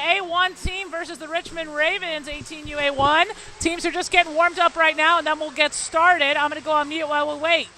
U18 team versus the Richmond Ravens 18 U18. Teams are just getting warmed up right now, and then we'll get started. I'm going to go on mute while we wait.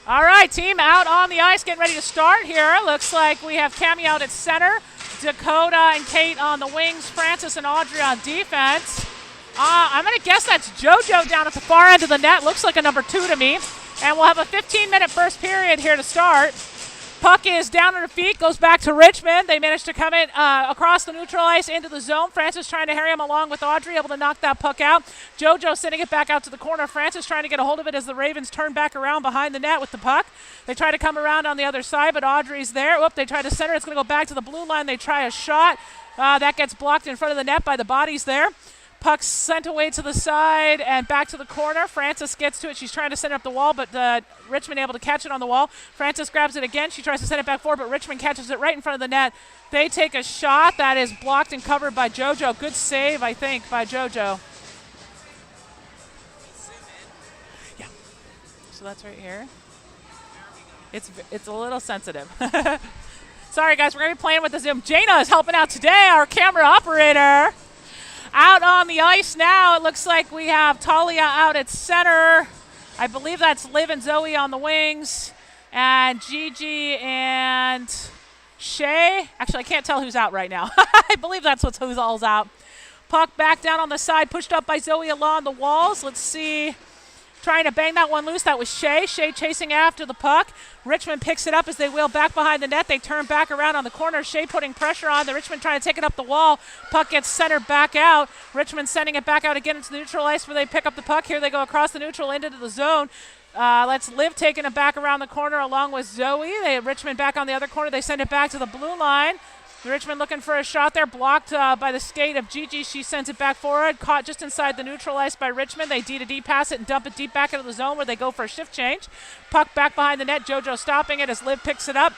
All right, team out on the ice, getting ready to start here. Looks like we have Cammy out at center, Dakota and Kate on the wings, Francis and Audrey on defense. I'm going to guess that's JoJo down at the far end of the net. Looks like a number 2 to me. And we'll have a 15-minute first period here to start. Puck is down on her feet, goes back to Richmond. They managed to come in across the neutral ice into the zone. Francis trying to harry him along with Audrey, able to knock that puck out. JoJo sending it back out to the corner. Francis trying to get a hold of it as the Ravens turn back around behind the net with the puck. They try to come around on the other side, but Audrey's there. Whoop, they try to center. It's going to go back to the blue line. They try a shot. That gets blocked in front of the net by the bodies there. Puck's sent away to the side and back to the corner. Francis gets to it. She's trying to send it up the wall, but Richmond able to catch it on the wall. Francis grabs it again. She tries to send it back forward, but Richmond catches it right in front of the net. They take a shot that is blocked and covered by JoJo. Good save, I think, by JoJo. Yeah. So that's right here. It's a little sensitive. Sorry, guys. We're going to be playing with the Zoom. Jaina is helping out today, our camera operator. Out on the ice now, it looks like we have Talia out at center. I believe that's Liv and Zoe on the wings. And Gigi and Shay. Actually, I can't tell who's out right now. I believe that's who's all's out. Puck back down on the side, pushed up by Zoe along the walls. Let's see. Trying to bang that one loose. That was Shay. Shay chasing after the puck. Richmond picks it up as they wheel back behind the net. They turn back around on the corner. Shay putting pressure on. The Richmond trying to take it up the wall. Puck gets centered back out. Richmond sending it back out again into the neutral ice where they pick up the puck. Here they go across the neutral into the zone. Let's Liv taking it back around the corner along with Zoe. Richmond back on the other corner. They send it back to the blue line. Richmond looking for a shot there, blocked by the skate of Gigi. She sends it back forward, caught just inside the neutral ice by Richmond. They D-to-D pass it and dump it deep back into the zone where they go for a shift change. Puck back behind the net. JoJo stopping it as Liv picks it up.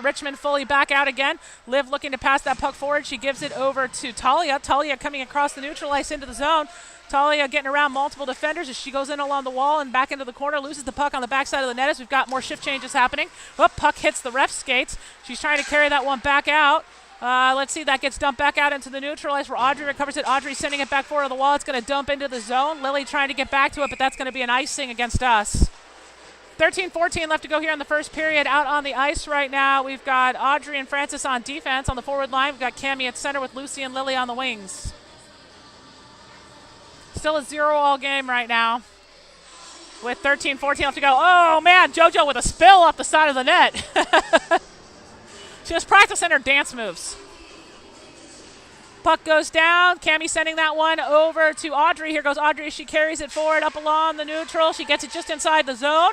Richmond fully back out again. Liv looking to pass that puck forward. She gives it over to Talia. Talia coming across the neutral ice into the zone. Talia getting around multiple defenders as she goes in along the wall and back into the corner, loses the puck on the backside of the net as we've got more shift changes happening. Oh, puck hits the ref skates. She's trying to carry that one back out. Let's see, that gets dumped back out into the neutral ice where Audrey recovers it. Audrey sending it back forward to the wall. It's going to dump into the zone. Lily trying to get back to it, but that's going to be an icing against us. 13-14 left to go here in the first period. Out on the ice right now, we've got Audrey and Francis on defense on the forward line. We've got Cammie at center with Lucy and Lily on the wings. Still a 0-all game right now with 13-14 left to go. Oh, man, JoJo with a spill off the side of the net. She was practicing her dance moves. Puck goes down. Cammie sending that one over to Audrey. Here goes Audrey. She carries it forward up along the neutral. She gets it just inside the zone.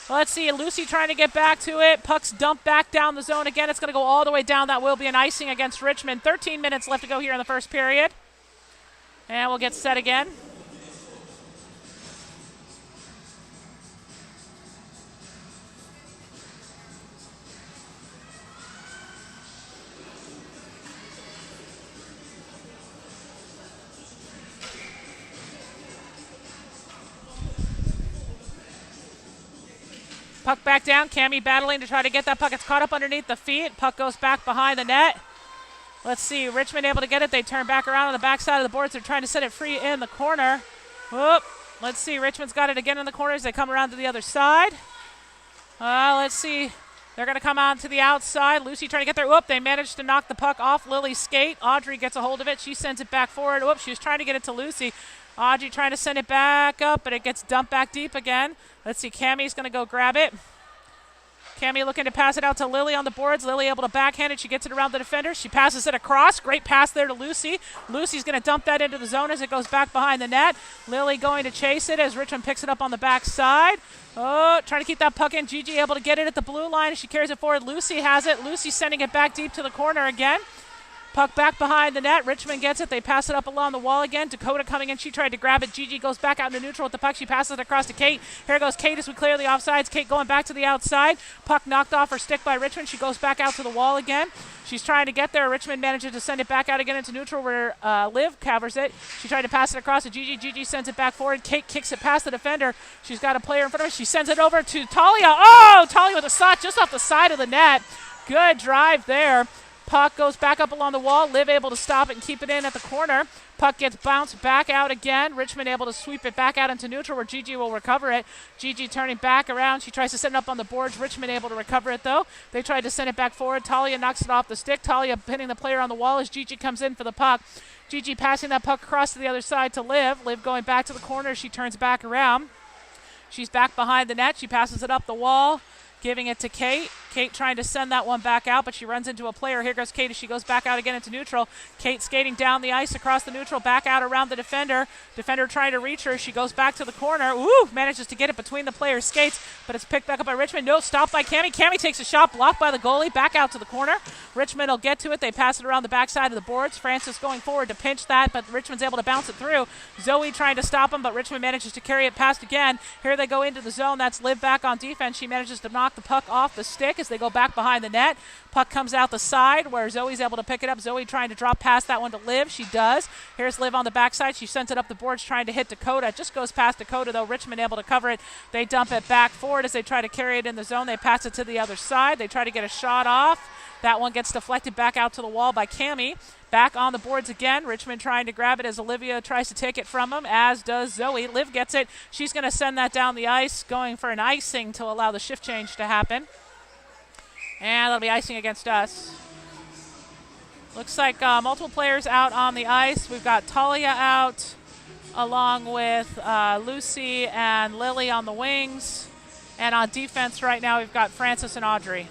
Let's see. Lucy trying to get back to it. Puck's dumped back down the zone again. It's going to go all the way down. That will be an icing against Richmond. 13 minutes left to go here in the first period. And we'll get set again. Puck back down. Cammie battling to try to get that puck. It's caught up underneath the feet. Puck goes back behind the net. Let's see. Richmond able to get it. They turn back around on the backside of the boards. They're trying to set it free in the corner. Whoop. Let's see. Richmond's got it again in the corners. They come around to the other side. Let's see. They're going to come on to the outside. Lucy trying to get there. Whoop. They managed to knock the puck off Lily's skate. Audrey gets a hold of it. She sends it back forward. Whoop. She was trying to get it to Lucy. Audrey trying to send it back up, but it gets dumped back deep again. Let's see. Cammie's going to go grab it. Cammie looking to pass it out to Lily on the boards. Lily able to backhand it. She gets it around the defender. She passes it across. Great pass there to Lucy. Lucy's going to dump that into the zone as it goes back behind the net. Lily going to chase it as Richmond picks it up on the backside. Oh, trying to keep that puck in. Gigi able to get it at the blue line. She carries it forward. Lucy has it. Lucy sending it back deep to the corner again. Puck back behind the net. Richmond gets it. They pass it up along the wall again. Dakota coming in. She tried to grab it. Gigi goes back out into neutral with the puck. She passes it across to Kate. Here goes Kate as we clear the offsides. Kate going back to the outside. Puck knocked off her stick by Richmond. She goes back out to the wall again. She's trying to get there. Richmond manages to send it back out again into neutral where Liv covers it. She tried to pass it across to Gigi. Gigi sends it back forward. Kate kicks it past the defender. She's got a player in front of her. She sends it over to Talia. Oh, Talia with a shot just off the side of the net. Good drive there. Puck goes back up along the wall. Liv able to stop it and keep it in at the corner. Puck gets bounced back out again. Richmond able to sweep it back out into neutral where Gigi will recover it. Gigi turning back around. She tries to send it up on the boards. Richmond able to recover it, though. They tried to send it back forward. Talia knocks it off the stick. Talia pinning the player on the wall as Gigi comes in for the puck. Gigi passing that puck across to the other side to Liv. Liv going back to the corner. She turns back around. She's back behind the net. She passes it up the wall, giving it to Kate. Kate trying to send that one back out, but she runs into a player. Here goes Kate as she goes back out again into neutral. Kate skating down the ice across the neutral, back out around the defender. Defender trying to reach her. She goes back to the corner. Ooh, manages to get it between the players' skates, but it's picked back up by Richmond. No, stopped by Cammie. Cammie takes a shot, blocked by the goalie, back out to the corner. Richmond will get to it. They pass it around the backside of the boards. Francis going forward to pinch that, but Richmond's able to bounce it through. Zoe trying to stop him, but Richmond manages to carry it past again. Here they go into the zone. That's Liv back on defense. She manages to knock the puck off the stick as they go back behind the net. Puck comes out the side where Zoe's able to pick it up. Zoe trying to drop past that one to Liv. She does. Here's Liv on the backside. She sends it up the boards trying to hit Dakota. It just goes past Dakota, though. Richmond able to cover it. They dump it back forward as they try to carry it in the zone. They pass it to the other side. They try to get a shot off. That one gets deflected back out to the wall by Cammie. Back on the boards again. Richmond trying to grab it as Olivia tries to take it from him, as does Zoe. Liv gets it. She's going to send that down the ice, going for an icing to allow the shift change to happen. And that'll be icing against us. Looks like multiple players out on the ice. We've got Talia out, along with Lucy and Lily on the wings. And on defense right now, we've got Francis and Audrey.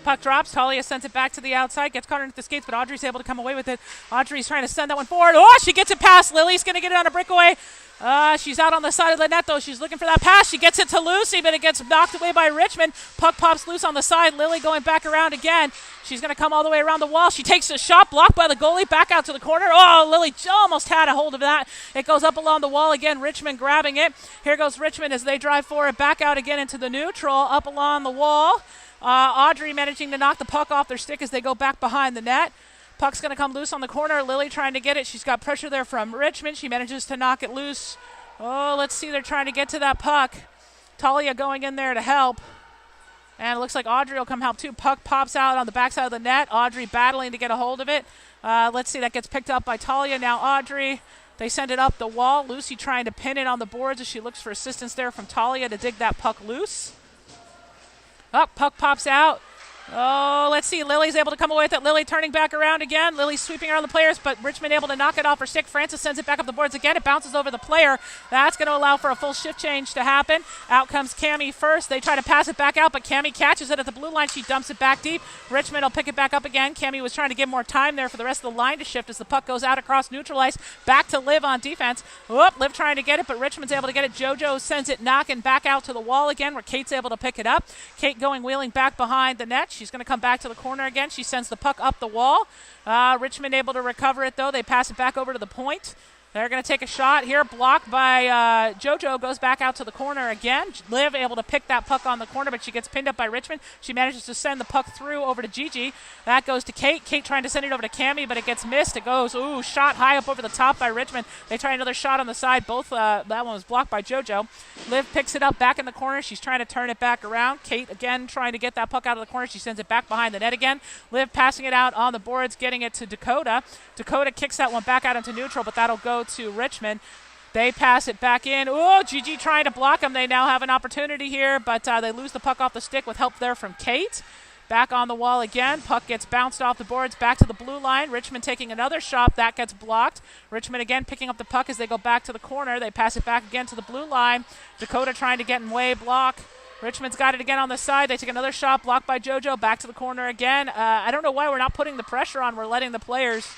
Puck drops. Talia sends it back to the outside. Gets caught underneath the skates, but Audrey's able to come away with it. Audrey's trying to send that one forward. Oh, she gets it past. Lily's going to get it on a breakaway. She's out on the side of the net, though. She's looking for that pass. She gets it to Lucy, but it gets knocked away by Richmond. Puck pops loose on the side. Lily going back around again. She's going to come all the way around the wall. She takes a shot, blocked by the goalie, back out to the corner. Oh, Lily almost had a hold of that. It goes up along the wall again. Richmond grabbing it. Here goes Richmond as they drive forward, back out again into the neutral, up along the wall. Audrey managing to knock the puck off their stick as they go back behind the net. Puck's going to come loose on the corner. Lily trying to get it. She's got pressure there from Richmond. She manages to knock it loose. Oh, let's see. They're trying to get to that puck. Talia going in there to help. And it looks like Audrey will come help too. Puck pops out on the backside of the net. Audrey battling to get a hold of it. Let's see. That gets picked up by Talia. Now Audrey. They send it up the wall. Lucy trying to pin it on the boards as she looks for assistance there from Talia to dig that puck loose. Oh, puck pops out. Oh, let's see. Lily's able to come away with it. Lily turning back around again. Lily sweeping around the players, but Richmond able to knock it off her stick. Francis sends it back up the boards again. It bounces over the player. That's going to allow for a full shift change to happen. Out comes Cammie first. They try to pass it back out, but Cammie catches it at the blue line. She dumps it back deep. Richmond will pick it back up again. Cammie was trying to give more time there for the rest of the line to shift as the puck goes out across neutral ice. Back to Liv on defense. Whoop, Liv trying to get it, but Richmond's able to get it. JoJo sends it knocking back out to the wall again where Kate's able to pick it up. Kate going wheeling back behind the net. She's going to come back to the corner again. She sends the puck up the wall. Richmond able to recover it, though. They pass it back over to the point. They're going to take a shot here, blocked by JoJo, goes back out to the corner again. Liv able to pick that puck on the corner, but she gets pinned up by Richmond. She manages to send the puck through over to Gigi. That goes to Kate. Kate trying to send it over to Cammie, but it gets missed. It goes, shot high up over the top by Richmond. They try another shot on the side. That one was blocked by JoJo. Liv picks it up back in the corner. She's trying to turn it back around. Kate again trying to get that puck out of the corner. She sends it back behind the net again. Liv passing it out on the boards, getting it to Dakota. Dakota kicks that one back out into neutral, but that'll go to Richmond. They pass it back in. Gigi trying to block them. They now have an opportunity here, but they lose the puck off the stick with help there from Kate. Back on the wall again. Puck gets bounced off the boards back to the blue line. Richmond taking another shot. That gets blocked. Richmond again picking up the puck as they go back to the corner. They pass it back again to the blue line. Dakota trying to get in way, block. Richmond's got it again on the side. They take another shot, blocked by JoJo. Back to the corner again. I don't know why we're not putting the pressure on. We're letting the players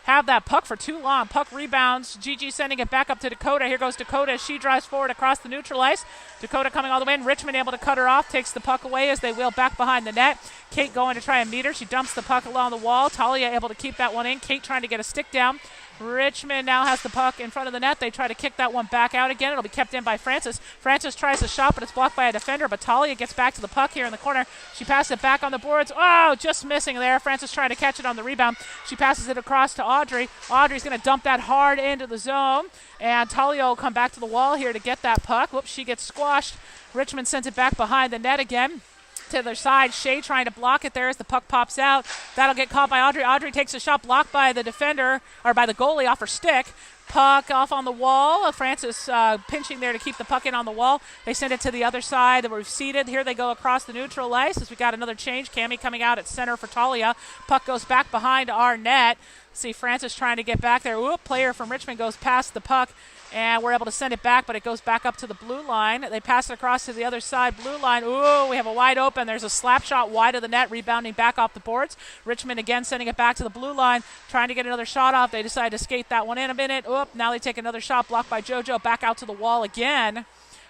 have that puck for too long. Puck rebounds. Gigi sending it back up to Dakota. Here goes Dakota as she drives forward across the neutral ice. Dakota coming all the way in. Richmond able to cut her off. Takes the puck away as they wheel back behind the net. Kate going to try and meet her. She dumps the puck along the wall. Talia able to keep that one in. Kate trying to get a stick down. Richmond now has the puck in front of the net. They try to kick that one back out again. It'll be kept in by Francis. Francis tries a shot, but it's blocked by a defender. But Talia gets back to the puck here in the corner. She passes it back on the boards. Just missing there. Francis trying to catch it on the rebound. She passes it across to Audrey. Audrey's going to dump that hard into the zone. And Talia will come back to the wall here to get that puck. Whoops, she gets squashed. Richmond sends it back behind the net again. To their side. Shea trying to block it there as the puck pops out. That'll get caught by Audrey. Audrey takes a shot blocked by the defender, or by the goalie off her stick. Puck off on the wall. Francis pinching there to keep the puck in on the wall. They send it to the other side. We've seated. Here they go across the neutral ice as we got another change. Cammie coming out at center for Talia. Puck goes back behind our net. See Francis trying to get back there. Player from Richmond goes past the puck And we're able to send it back, but it goes back up to the blue line. They pass it across to the other side, blue line. Ooh, we have a wide open. There's a slap shot wide of the net, rebounding back off the boards. Richmond again sending it back to the blue line, trying to get another shot off. They decide to skate that one in a minute. Oop, now they take another shot, blocked by JoJo, back out to the wall again.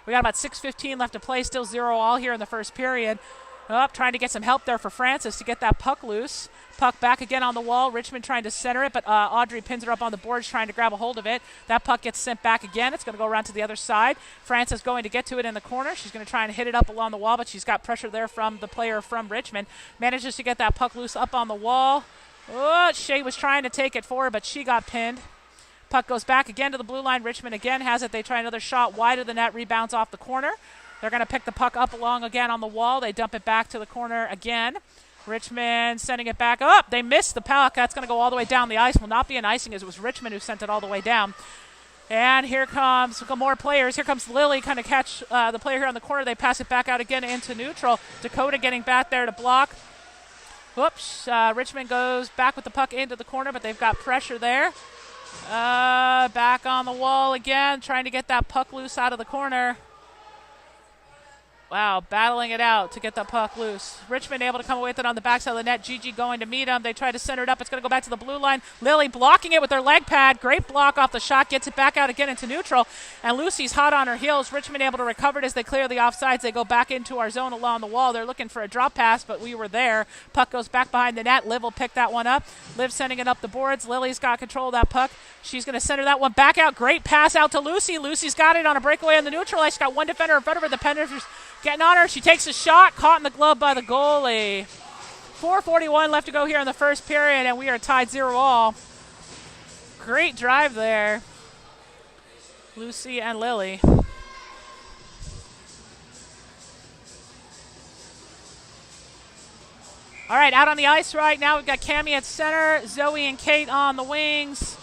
We got about 6:15 left to play, still 0-all here in the first period. Trying to get some help there for Francis to get that puck loose. Puck back again on the wall. Richmond trying to center it, but Audrey pins it up on the boards trying to grab a hold of it. That puck gets sent back again. It's going to go around to the other side. Francis going to get to it in the corner. She's going to try and hit it up along the wall, but she's got pressure there from the player from Richmond. Manages to get that puck loose up on the wall. Shea was trying to take it for her, but she got pinned. Puck goes back again to the blue line. Richmond again has it. They try another shot wide of the net, rebounds off the corner. They're going to pick the puck up along again on the wall. They dump it back to the corner again. Richmond sending it back up. They missed the puck. That's going to go all the way down the ice. Will not be an icing as it was Richmond who sent it all the way down. And here comes more players. Here comes Lily, kind of catch the player here on the corner. They pass it back out again into neutral. Dakota getting back there to block. Whoops. Richmond goes back with the puck into the corner, but they've got pressure there. Back on the wall again, trying to get that puck loose out of the corner. Wow, battling it out to get the puck loose. Richmond able to come away with it on the backside of the net. Gigi going to meet him. They try to center it up. It's going to go back to the blue line. Lily blocking it with their leg pad. Great block off the shot. Gets it back out again into neutral. And Lucy's hot on her heels. Richmond able to recover it as they clear the offsides. They go back into our zone along the wall. They're looking for a drop pass, but we were there. Puck goes back behind the net. Liv will pick that one up. Liv sending it up the boards. Lily's got control of that puck. She's going to center that one back out. Great pass out to Lucy. Lucy's got it on a breakaway on the neutral ice. She's got one defender in front of her. The defender's getting on her. She takes a shot, caught in the glove by the goalie. 4:41 left to go here in the first period, and we are tied 0-all. Great drive there. Lucy and Lily. All right, out on the ice right now, we've got Cammie at center, Zoe and Kate on the wings,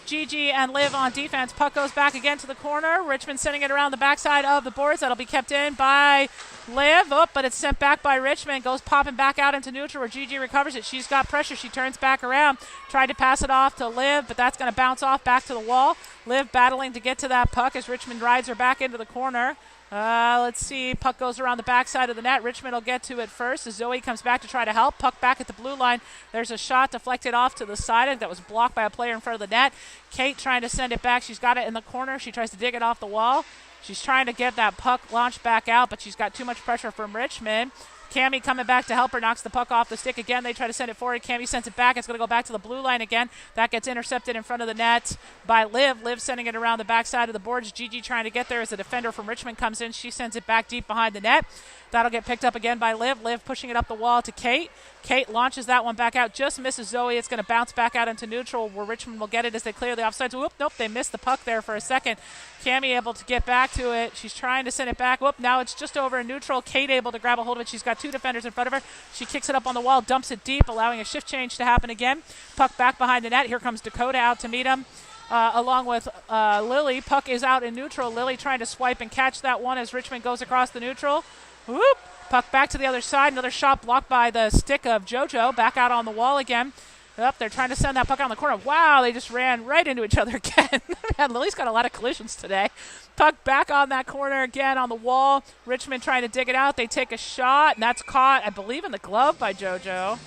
Gigi and Liv on defense. Puck goes back again to the corner. Richmond sending it around the backside of the boards. That'll be kept in by Liv. But it's sent back by Richmond. Goes popping back out into neutral where Gigi recovers it. She's got pressure. She turns back around. Tried to pass it off to Liv, but that's going to bounce off back to the wall. Liv battling to get to that puck as Richmond rides her back into the corner. Let's see. Puck goes around the backside of the net. Richmond will get to it first as Zoe comes back to try to help. Puck back at the blue line. There's a shot deflected off to the side that was blocked by a player in front of the net. Kate trying to send it back. She's got it in the corner. She tries to dig it off the wall. She's trying to get that puck launched back out, but she's got too much pressure from Richmond. Cammie coming back to help her, knocks the puck off the stick again. They try to send it forward. Cammie sends it back. It's going to go back to the blue line again. That gets intercepted in front of the net by Liv. Liv sending it around the backside of the boards. Gigi trying to get there as a defender from Richmond comes in. She sends it back deep behind the net. That'll get picked up again by Liv. Liv pushing it up the wall to Kate. Kate launches that one back out. Just misses Zoe. It's going to bounce back out into neutral where Richmond will get it as they clear the offsides. Whoop, nope, they missed the puck there for a second. Cammie able to get back to it. She's trying to send it back. Whoop, now it's just over in neutral. Kate able to grab a hold of it. She's got two defenders in front of her. She kicks it up on the wall, dumps it deep, allowing a shift change to happen again. Puck back behind the net. Here comes Dakota out to meet him. Along with Lily. Puck is out in neutral. Lily trying to swipe and catch that one as Richmond goes across the neutral. Whoop. Puck back to the other side. Another shot blocked by the stick of JoJo. Back out on the wall again. They're trying to send that puck on the corner. Wow, they just ran right into each other again. Man, Lily's got a lot of collisions today. Puck back on that corner again on the wall. Richmond trying to dig it out. They take a shot, and that's caught, I believe, in the glove by JoJo.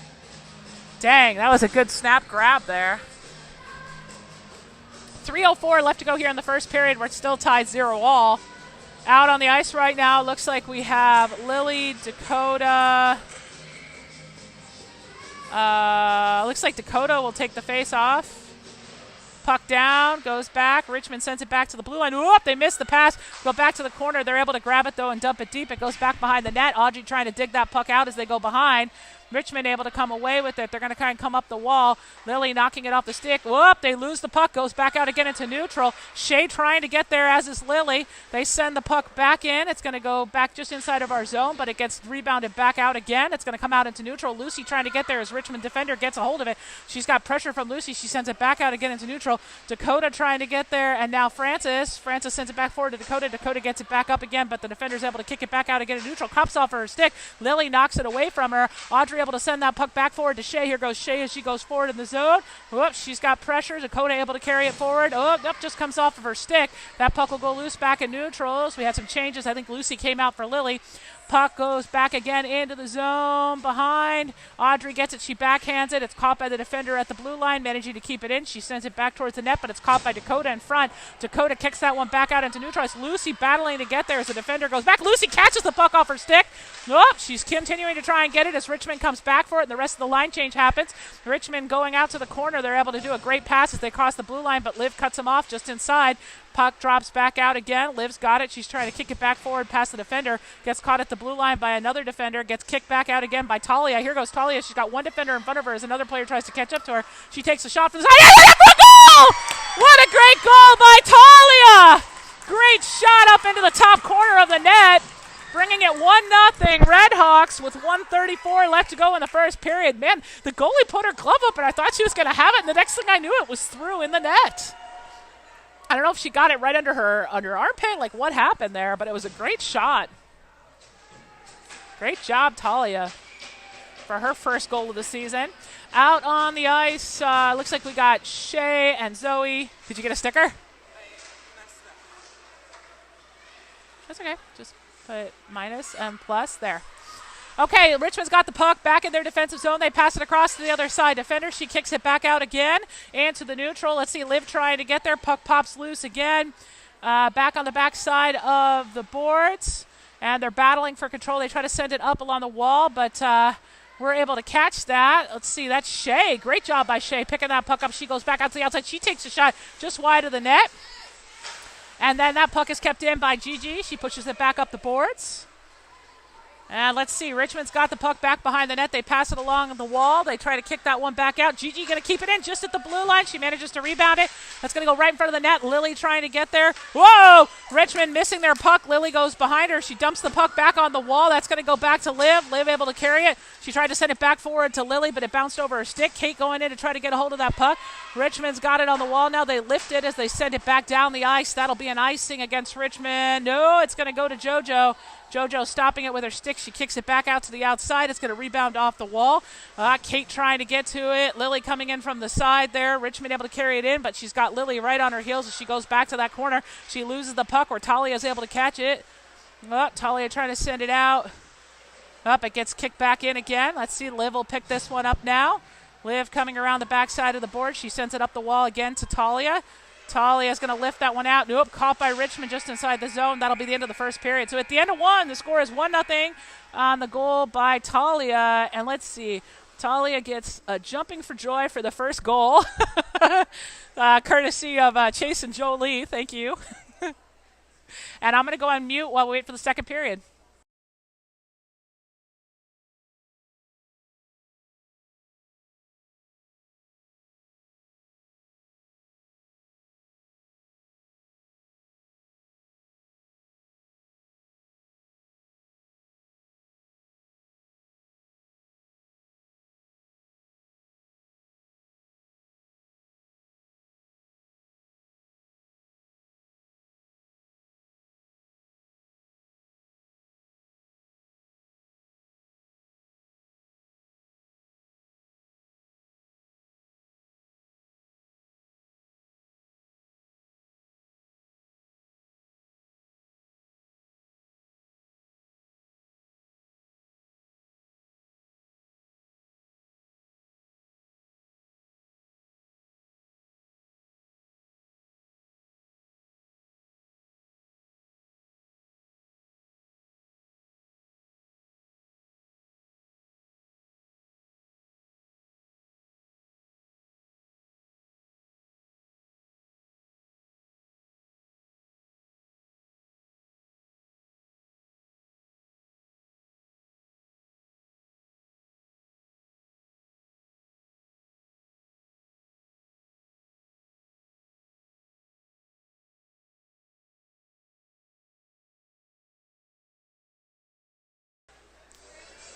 Dang, that was a good snap grab there. 3:04 left to go here in the first period. We're still tied 0-all. Out on the ice right now, looks like we have Lily, Dakota. Looks like Dakota will take the face off. Puck down, goes back. Richmond sends it back to the blue line. Whoop, they missed the pass. Go back to the corner. They're able to grab it, though, and dump it deep. It goes back behind the net. Audrey trying to dig that puck out as they go behind. Richmond able to come away with it. They're going to kind of come up the wall. Lily knocking it off the stick. Whoop, they lose the puck. Goes back out again into neutral. Shea trying to get there, as is Lily. They send the puck back in. It's going to go back just inside of our zone, but it gets rebounded back out again. It's going to come out into neutral. Lucy trying to get there as Richmond defender gets a hold of it. She's got pressure from Lucy. She sends it back out again into neutral. Dakota trying to get there, and now Francis. Francis sends it back forward to Dakota. Dakota gets it back up again, but the defender's able to kick it back out again in neutral. Cops off her stick. Lily knocks it away from her. Audrey Audrey able to send that puck back forward to Shea. Here goes Shea as she goes forward in the zone. Whoops, she's got pressure. Dakota able to carry it forward. Oh, nope, just comes off of her stick. That puck will go loose back in neutrals. We had some changes. I think Lucy came out for Lily. Puck goes back again into the zone behind. Audrey gets it. She backhands it. It's caught by the defender at the blue line, managing to keep it in. She sends it back towards the net, but it's caught by Dakota in front. Dakota kicks that one back out into neutral. It's Lucy battling to get there as the defender goes back. Lucy catches the puck off her stick. Nope, she's continuing to try and get it as Richmond comes back for it, and the rest of the line change happens. Richmond going out to the corner. They're able to do a great pass as they cross the blue line, but Liv cuts them off just inside. Puck drops back out again. Liv's got it. She's trying to kick it back forward past the defender. Gets caught at the blue line by another defender. Gets kicked back out again by Talia. Here goes Talia. She's got one defender in front of her as another player tries to catch up to her. She takes a shot from the side. Yeah, for a goal! What a great goal by Talia! Great shot up into the top corner of the net. Bringing it 1-0 Redhawks with 1:34 left to go in the first period. Man, the goalie put her glove up and I thought she was going to have it. And the next thing I knew, it was through in the net. I don't know if she got it right under her armpit, like what happened there, but it was a great shot. Great job, Talia, for her first goal of the season. Out on the ice, looks like we got Shay and Zoe. Did you get a sticker? That's okay. Just put minus and plus there. Okay, Richmond's got the puck back in their defensive zone. They pass it across to the other side. Defender, she kicks it back out again and to the neutral. Let's see, Liv trying to get there. Puck pops loose again. Back on the back side of the boards. And they're battling for control. They try to send it up along the wall, but we're able to catch that. Let's see, that's Shay. Great job by Shay picking that puck up. She goes back out to the outside. She takes a shot just wide of the net. And then that puck is kept in by Gigi. She pushes it back up the boards. And let's see, Richmond's got the puck back behind the net. They pass it along the wall. They try to kick that one back out. Gigi going to keep it in just at the blue line. She manages to rebound it. That's going to go right in front of the net. Lily trying to get there. Whoa! Richmond missing their puck. Lily goes behind her. She dumps the puck back on the wall. That's going to go back to Liv. Liv able to carry it. She tried to send it back forward to Lily, but it bounced over her stick. Kate going in to try to get a hold of that puck. Richmond's got it on the wall now. They lift it as they send it back down the ice. That'll be an icing against Richmond. No, it's going to go to JoJo. JoJo stopping it with her stick. She kicks it back out to the outside. It's going to rebound off the wall. Kate trying to get to it. Lily coming in from the side there. Richmond able to carry it in, but she's got Lily right on her heels as she goes back to that corner. She loses the puck where Talia is able to catch it. Talia trying to send it out. It gets kicked back in again. Let's see, Liv will pick this one up now. Liv coming around the backside of the board. She sends it up the wall again to Talia. Talia's going to lift that one out. Nope, caught by Richmond just inside the zone. That'll be the end of the first period. So at the end of one, the score is 1-0 on the goal by Talia. And let's see, Talia gets a jumping for joy for the first goal, courtesy of Chase and Jolie. Thank you. And I'm going to go on mute while we wait for the second period.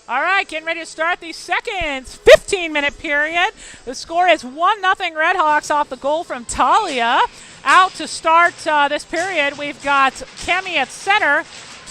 All right, getting ready to start the second 15-minute period. The score is 1-0 Redhawks off the goal from Talia. Out to start this period, we've got Cami at center,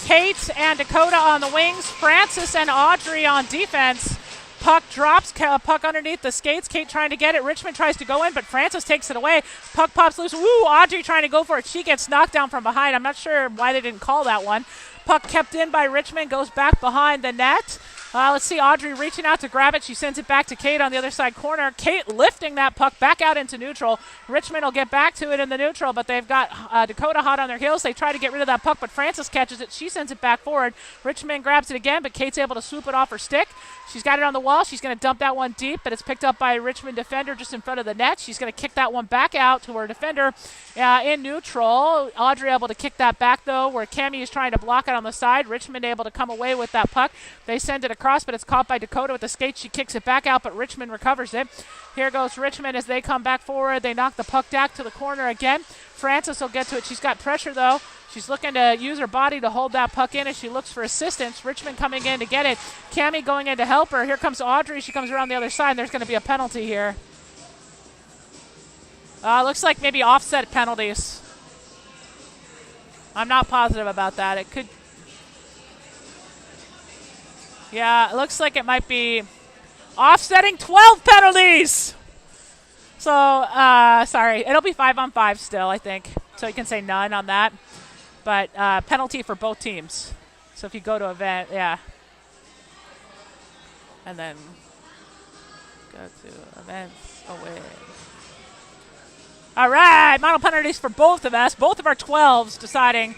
Kate and Dakota on the wings, Francis and Audrey on defense. Puck drops, puck underneath the skates. Kate trying to get it. Richmond tries to go in, but Francis takes it away. Puck pops loose. Woo, Audrey trying to go for it. She gets knocked down from behind. I'm not sure why they didn't call that one. Puck kept in by Richmond, goes back behind the net. Let's see, Audrey reaching out to grab it. She sends it back to Kate on the other side corner. Kate lifting that puck back out into neutral. Richmond will get back to it in the neutral, but they've got Dakota hot on their heels. They try to get rid of that puck, but Francis catches it. She sends it back forward. Richmond grabs it again, but Kate's able to swoop it off her stick. She's got it on the wall. She's going to dump that one deep, but it's picked up by a Richmond defender just in front of the net. She's going to kick that one back out to her defender in neutral. Audrey able to kick that back, though, where Cammie is trying to block it on the side. Richmond able to come away with that puck. They send it across, but it's caught by Dakota with the skate. She kicks it back out, but Richmond recovers it. Here goes Richmond as they come back forward. They knock the puck back to the corner again. Francis will get to it. She's got pressure, though. She's looking to use her body to hold that puck in as she looks for assistance. Richmond coming in to get it. Cammie going in to help her. Here comes Audrey. She comes around the other side, and there's going to be a penalty here. Looks like maybe offset penalties. I'm not positive about that. It could. Yeah, it looks like it might be offsetting 12 penalties. So, sorry. It'll be 5-on-5 still, I think. So you can say none on that. But penalty for both teams. So if you go to event, yeah. And then go to events away. All right, model penalties for both of us. Both of our 12s deciding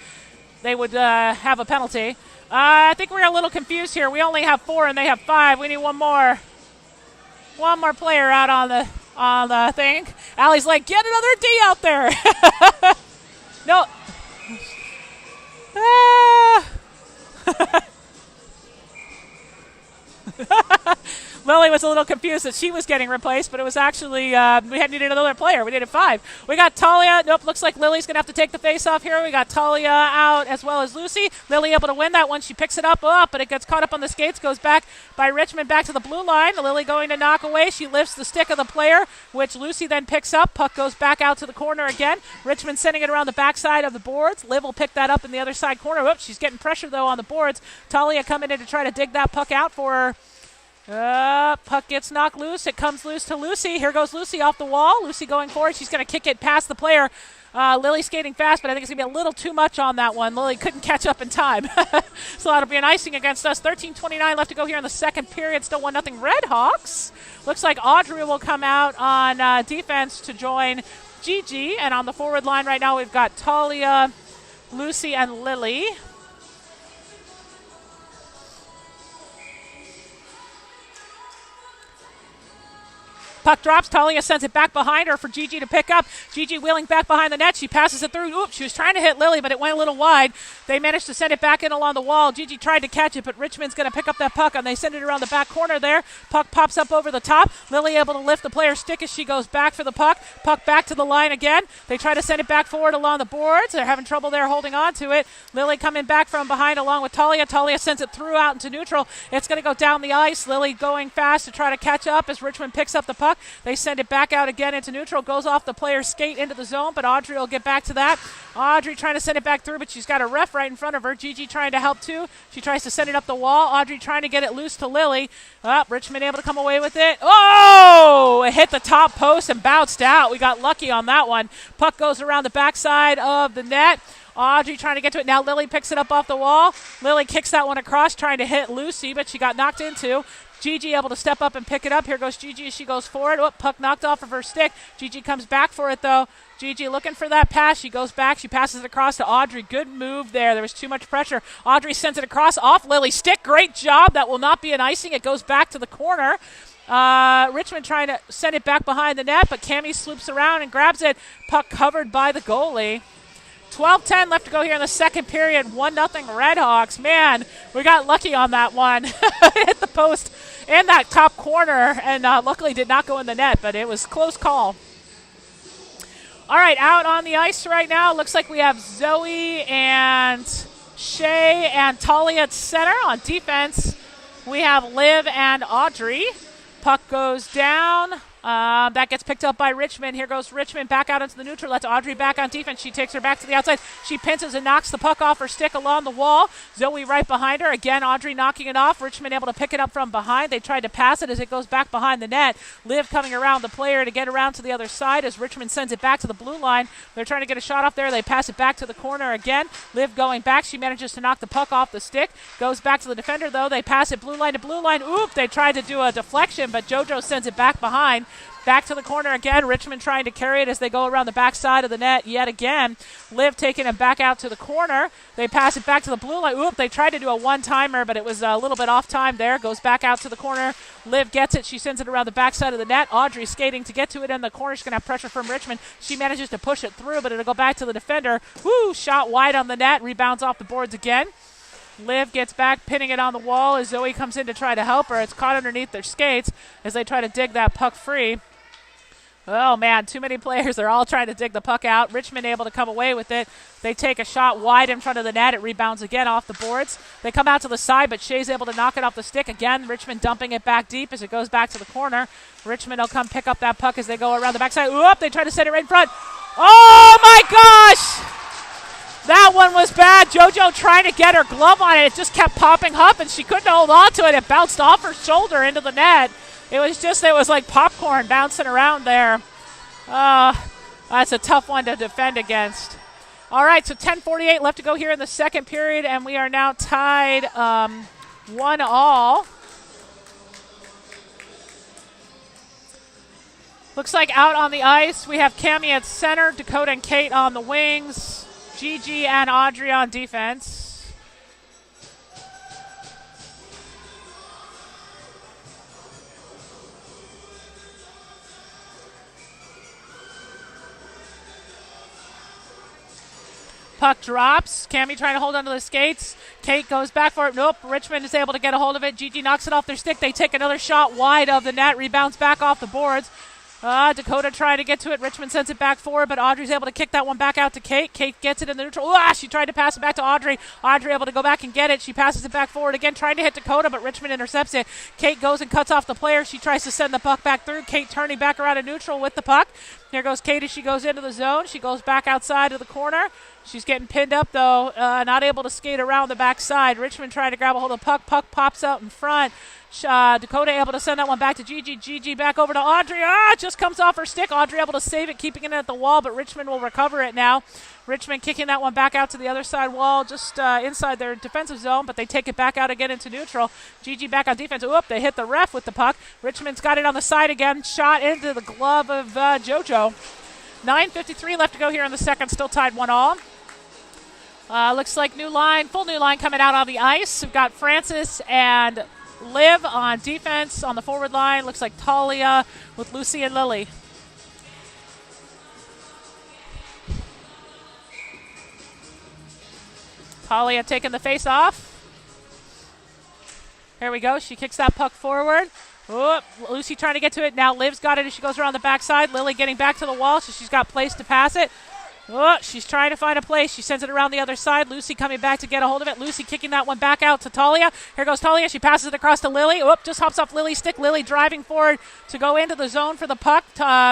they would have a penalty. I think we're a little confused here. We only have 4 and they have 5. We need one more player out on the thing. Allie's like, get another D out there. No. Lily was a little confused that she was getting replaced, but it was actually, we had needed another player. We needed 5. We got Talia. Nope, looks like Lily's going to have to take the face off here. We got Talia out as well as Lucy. Lily able to win that one. She picks it up, but it gets caught up on the skates, goes back by Richmond back to the blue line. Lily going to knock away. She lifts the stick of the player, which Lucy then picks up. Puck goes back out to the corner again. Richmond sending it around the backside of the boards. Liv will pick that up in the other side corner. Whoops, she's getting pressure, though, on the boards. Talia coming in to try to dig that puck out for her. Puck gets knocked loose. It comes loose to Lucy. Here goes Lucy off the wall. Lucy going forward. She's going to kick it past the player. Lily skating fast, but I think it's going to be a little too much on that one. Lily couldn't catch up in time. So that'll be an icing against us. 13:29 left to go here in the second period. Still 1-0 Redhawks. Looks like Audrey will come out on defense to join Gigi. And on the forward line right now, we've got Talia, Lucy, and Lily. Puck drops. Talia sends it back behind her for Gigi to pick up. Gigi wheeling back behind the net. She passes it through. Oops, she was trying to hit Lily, but it went a little wide. They managed to send it back in along the wall. Gigi tried to catch it, but Richmond's going to pick up that puck, and they send it around the back corner there. Puck pops up over the top. Lily able to lift the player's stick as she goes back for the puck. Puck back to the line again. They try to send it back forward along the boards. They're having trouble there holding on to it. Lily coming back from behind along with Talia. Talia sends it through out into neutral. It's going to go down the ice. Lily going fast to try to catch up as Richmond picks up the puck. They send it back out again into neutral, goes off the player's skate into the zone, but Audrey will get back to that. Audrey trying to send it back through, but she's got a ref right in front of her. Gigi trying to help too. She tries to send it up the wall. Audrey trying to get it loose to Lily. Richmond able to come away with it. Oh! It hit the top post and bounced out. We got lucky on that one. Puck goes around the backside of the net. Audrey trying to get to it. Now Lily picks it up off the wall. Lily kicks that one across, trying to hit Lucy, but she got knocked into. Gigi able to step up and pick it up. Here goes Gigi as she goes forward. Oh, puck knocked off of her stick. Gigi comes back for it, though. Gigi looking for that pass. She goes back. She passes it across to Audrey. Good move there. There was too much pressure. Audrey sends it across off Lily's stick. Great job. That will not be an icing. It goes back to the corner. Richmond trying to send it back behind the net, but Cammie swoops around and grabs it. Puck covered by the goalie. 12:10 left to go here in the second period. 1-0 Redhawks. Man, we got lucky on that one. Hit the post in that top corner, and luckily did not go in the net, but it was close call. All right, out on the ice right now. Looks like we have Zoe and Shay and Talia at center. On defense, we have Liv and Audrey. Puck goes down. That gets picked up by Richmond. Here goes Richmond back out into the neutral. Lets Audrey back on defense. She takes her back to the outside. She pinches and knocks the puck off her stick along the wall. Zoe right behind her. Again, Audrey knocking it off. Richmond able to pick it up from behind. They tried to pass it as it goes back behind the net. Liv coming around the player to get around to the other side as Richmond sends it back to the blue line. They're trying to get a shot off there. They pass it back to the corner again. Liv going back. She manages to knock the puck off the stick. Goes back to the defender, though. They pass it blue line to blue line. Oop, they tried to do a deflection, but JoJo sends it back behind. Back to the corner again. Richmond trying to carry it as they go around the backside of the net yet again. Liv taking it back out to the corner. They pass it back to the blue line. Oop, they tried to do a one-timer, but it was a little bit off time there. Goes back out to the corner. Liv gets it. She sends it around the backside of the net. Audrey skating to get to it in the corner. She's going to have pressure from Richmond. She manages to push it through, but it'll go back to the defender. Woo, shot wide on the net. Rebounds off the boards again. Liv gets back, pinning it on the wall as Zoe comes in to try to help her. It's caught underneath their skates as they try to dig that puck free. Oh, man, too many players. They're all trying to dig the puck out. Richmond able to come away with it. They take a shot wide in front of the net. It rebounds again off the boards. They come out to the side, but Shea's able to knock it off the stick. Again, Richmond dumping it back deep as it goes back to the corner. Richmond will come pick up that puck as they go around the backside. Oop, they try to set it right in front. Oh, my gosh! That one was bad. JoJo trying to get her glove on it. It just kept popping up, and she couldn't hold on to it. It bounced off her shoulder into the net. It was like popcorn bouncing around there. That's a tough one to defend against. All right, so 10:48 left to go here in the second period, and we are now tied 1-1. Looks like out on the ice, we have Cammie at center, Dakota and Kate on the wings, Gigi and Audrey on defense. Puck drops. Cammie trying to hold onto the skates. Kate goes back for it. Nope. Richmond is able to get a hold of it. Gigi knocks it off their stick. They take another shot wide of the net. Rebounds back off the boards. Dakota trying to get to it. Richmond sends it back forward, but Audrey's able to kick that one back out to Kate. Kate gets it in the neutral. She tried to pass it back to Audrey. Audrey able to go back and get it. She passes it back forward again, trying to hit Dakota, but Richmond intercepts it. Kate goes and cuts off the player. She tries to send the puck back through. Kate turning back around in neutral with the puck. Here goes Kate as she goes into the zone. She goes back outside of the corner. She's getting pinned up, though, not able to skate around the backside. Richmond trying to grab a hold of the puck. Puck pops out in front. Dakota able to send that one back to Gigi. Gigi back over to Audrey. It just comes off her stick. Audrey able to save it, keeping it at the wall, but Richmond will recover it now. Richmond kicking that one back out to the other side wall, just inside their defensive zone, but they take it back out again into neutral. Gigi back on defense. Oop, they hit the ref with the puck. Richmond's got it on the side again. Shot into the glove of JoJo. 9:53 left to go here in the second. Still tied 1-1. Looks like full new line coming out on the ice. We've got Francis and Liv on defense on the forward line. Looks like Talia with Lucy and Lily. Talia taking the face off. Here we go. She kicks that puck forward. Oop, Lucy trying to get to it. Now Liv's got it as she goes around the backside. Lily getting back to the wall, so she's got place to pass it. Oh, she's trying to find a place. She sends it around the other side. Lucy coming back to get a hold of it. Lucy kicking that one back out to Talia. Here goes Talia. She passes it across to Lily. Oop, just hops off Lily's stick. Lily driving forward to go into the zone for the puck.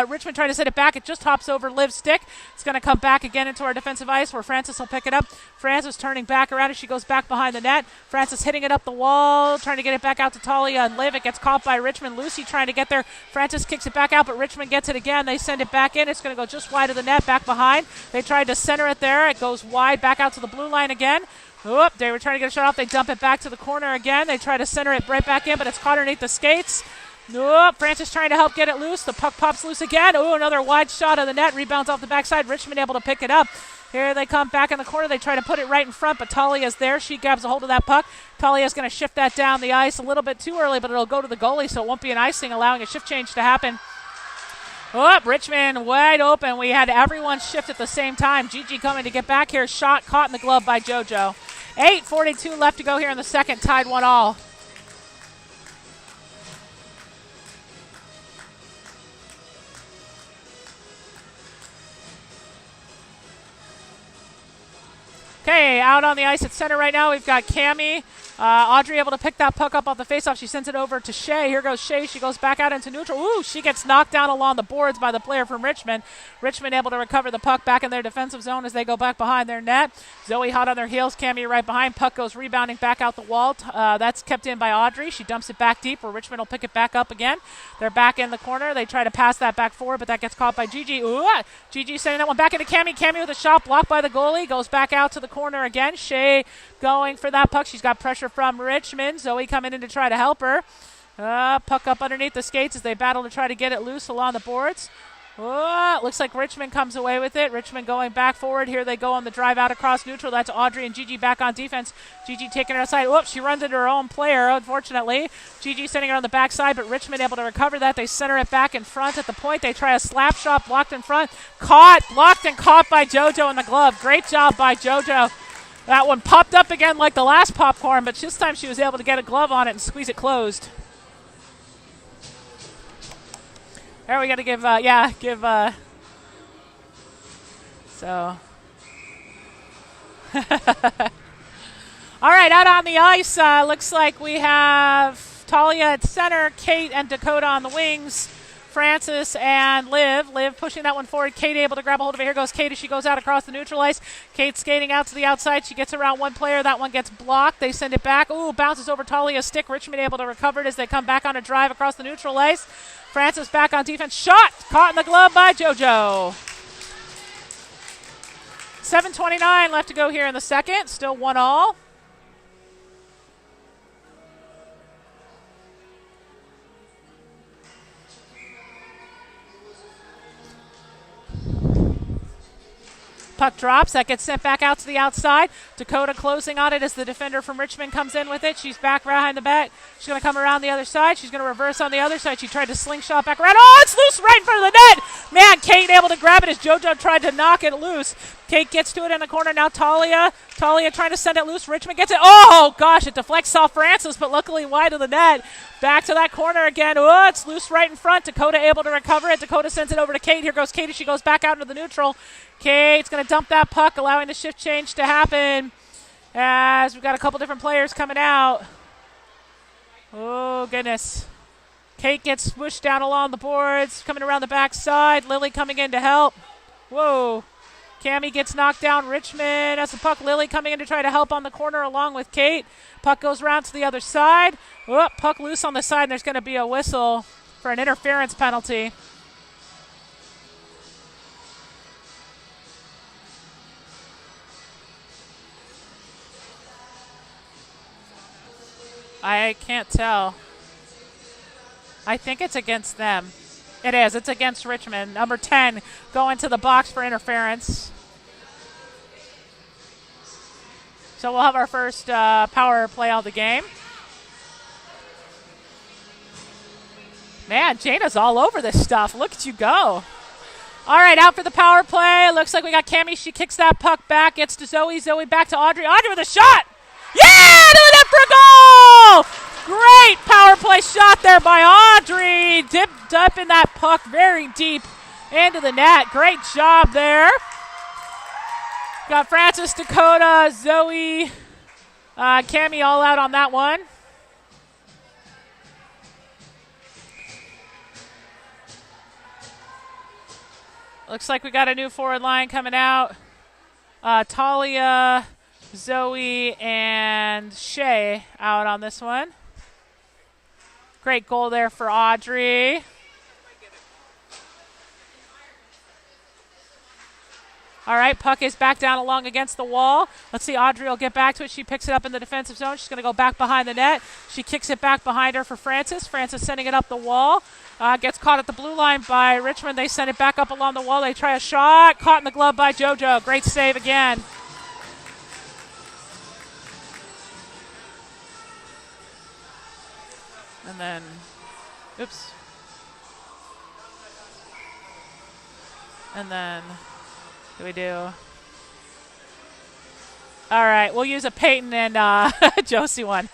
Richmond trying to set it back. It just hops over Liv's stick. It's going to come back again into our defensive ice where Francis will pick it up. Francis turning back around as she goes back behind the net. Francis hitting it up the wall, trying to get it back out to Talia and Liv. It gets caught by Richmond. Lucy trying to get there. Francis kicks it back out, but Richmond gets it again. They send it back in. It's going to go just wide of the net, back behind. They tried to center it there. It goes wide back out to the blue line again. Oop, they were trying to get a shot off. They dump it back to the corner again. They try to center it right back in, but it's caught underneath the skates. Oop, Francis trying to help get it loose. The puck pops loose again. Oh, another wide shot of the net. Rebounds off the backside. Richmond able to pick it up. Here they come back in the corner. They try to put it right in front, but Talia's there. She grabs a hold of that puck. Talia's going to shift that down the ice a little bit too early, but it'll go to the goalie, so it won't be an icing, allowing a shift change to happen. Oh, Richmond wide open. We had everyone shift at the same time. Gigi coming to get back here. Shot caught in the glove by JoJo. 8:42 left to go here in the second. Tied 1-1. Okay, out on the ice at center right now, we've got Cammie. Audrey able to pick that puck up off the faceoff. She sends it over to Shea. Here goes Shea. She goes back out into neutral. Ooh, she gets knocked down along the boards by the player from Richmond. Richmond able to recover the puck back in their defensive zone as they go back behind their net. Zoe hot on their heels. Cammie right behind. Puck goes rebounding back out the wall. That's kept in by Audrey. She dumps it back deep where Richmond will pick it back up again. They're back in the corner. They try to pass that back forward, but that gets caught by Gigi. Ooh, Gigi sending that one back into Cammie. Cammie with a shot blocked by the goalie. Goes back out to the corner again. Shea going for that puck. She's got pressure from Richmond. Zoe coming in to try to help her. Puck up underneath the skates as they battle to try to get it loose along the boards. Looks like Richmond comes away with it. Richmond going back forward. Here they go on the drive out across neutral. That's Audrey and Gigi back on defense. Gigi taking it outside. Whoops, she runs into her own player, unfortunately. Gigi sending it on the backside, but Richmond able to recover that. They center it back in front at the point. They try a slap shot, blocked in front. Blocked and caught by JoJo in the glove. Great job by JoJo. That one popped up again like the last popcorn, but this time she was able to get a glove on it and squeeze it closed. There we got to so. All right, out on the ice, looks like we have Talia at center, Kate and Dakota on the wings. Francis and Liv. Liv pushing that one forward. Kate able to grab a hold of it. Here goes Kate as she goes out across the neutral ice. Kate skating out to the outside. She gets around one player. That one gets blocked. They send it back. Ooh, bounces over Talia's stick. Richmond able to recover it as they come back on a drive across the neutral ice. Francis back on defense. Shot! Caught in the glove by JoJo. 7:29 left to go here in the second. Still 1-1. Puck drops. That gets sent back out to the outside. Dakota closing on it as the defender from Richmond comes in with it. She's back behind the back. She's going to come around the other side. She's going to reverse on the other side. She tried to slingshot back around. Oh, it's loose right in front of the net. Man, Kate able to grab it as JoJo tried to knock it loose. Kate gets to it in the corner. Now Talia trying to send it loose. Richmond gets it. Oh, gosh, it deflects off Francis, but luckily wide of the net. Back to that corner again. Oh, it's loose right in front. Dakota able to recover it. Dakota sends it over to Kate. Here goes Kate as she goes back out into the neutral. Kate's going to dump that puck, allowing the shift change to happen as we've got a couple different players coming out. Oh, goodness. Kate gets swooshed down along the boards, coming around the backside. Lily coming in to help. Whoa. Cammie gets knocked down. Richmond has the puck. Lily coming in to try to help on the corner along with Kate. Puck goes around to the other side. Whoop, puck loose on the side, and there's going to be a whistle for an interference penalty. I can't tell. I think it's against them. It is. It's against Richmond. Number 10 going to the box for interference. So we'll have our first power play of the game. Man, Jana's all over this stuff. Look at you go. All right, out for the power play. Looks like we got Cammie. She kicks that puck back. Gets to Zoe. Zoe back to Audrey. Audrey with a shot. Yeah, to the net for a goal! Great power play shot there by Audrey. Dipping that puck very deep into the net. Great job there. Got Francis, Dakota, Zoe, Cammie all out on that one. Looks like we got a new forward line coming out. Talia, Zoe, and Shea out on this one. Great goal there for Audrey. All right, puck is back down along against the wall. Let's see, Audrey will get back to it. She picks it up in the defensive zone. She's going to go back behind the net. She kicks it back behind her for Francis. Francis sending it up the wall. Gets caught at the blue line by Richmond. They send it back up along the wall. They try a shot. Caught in the glove by JoJo. Great save again. And then, oops. And then, what do we do? All right, we'll use a Peyton and Josie one.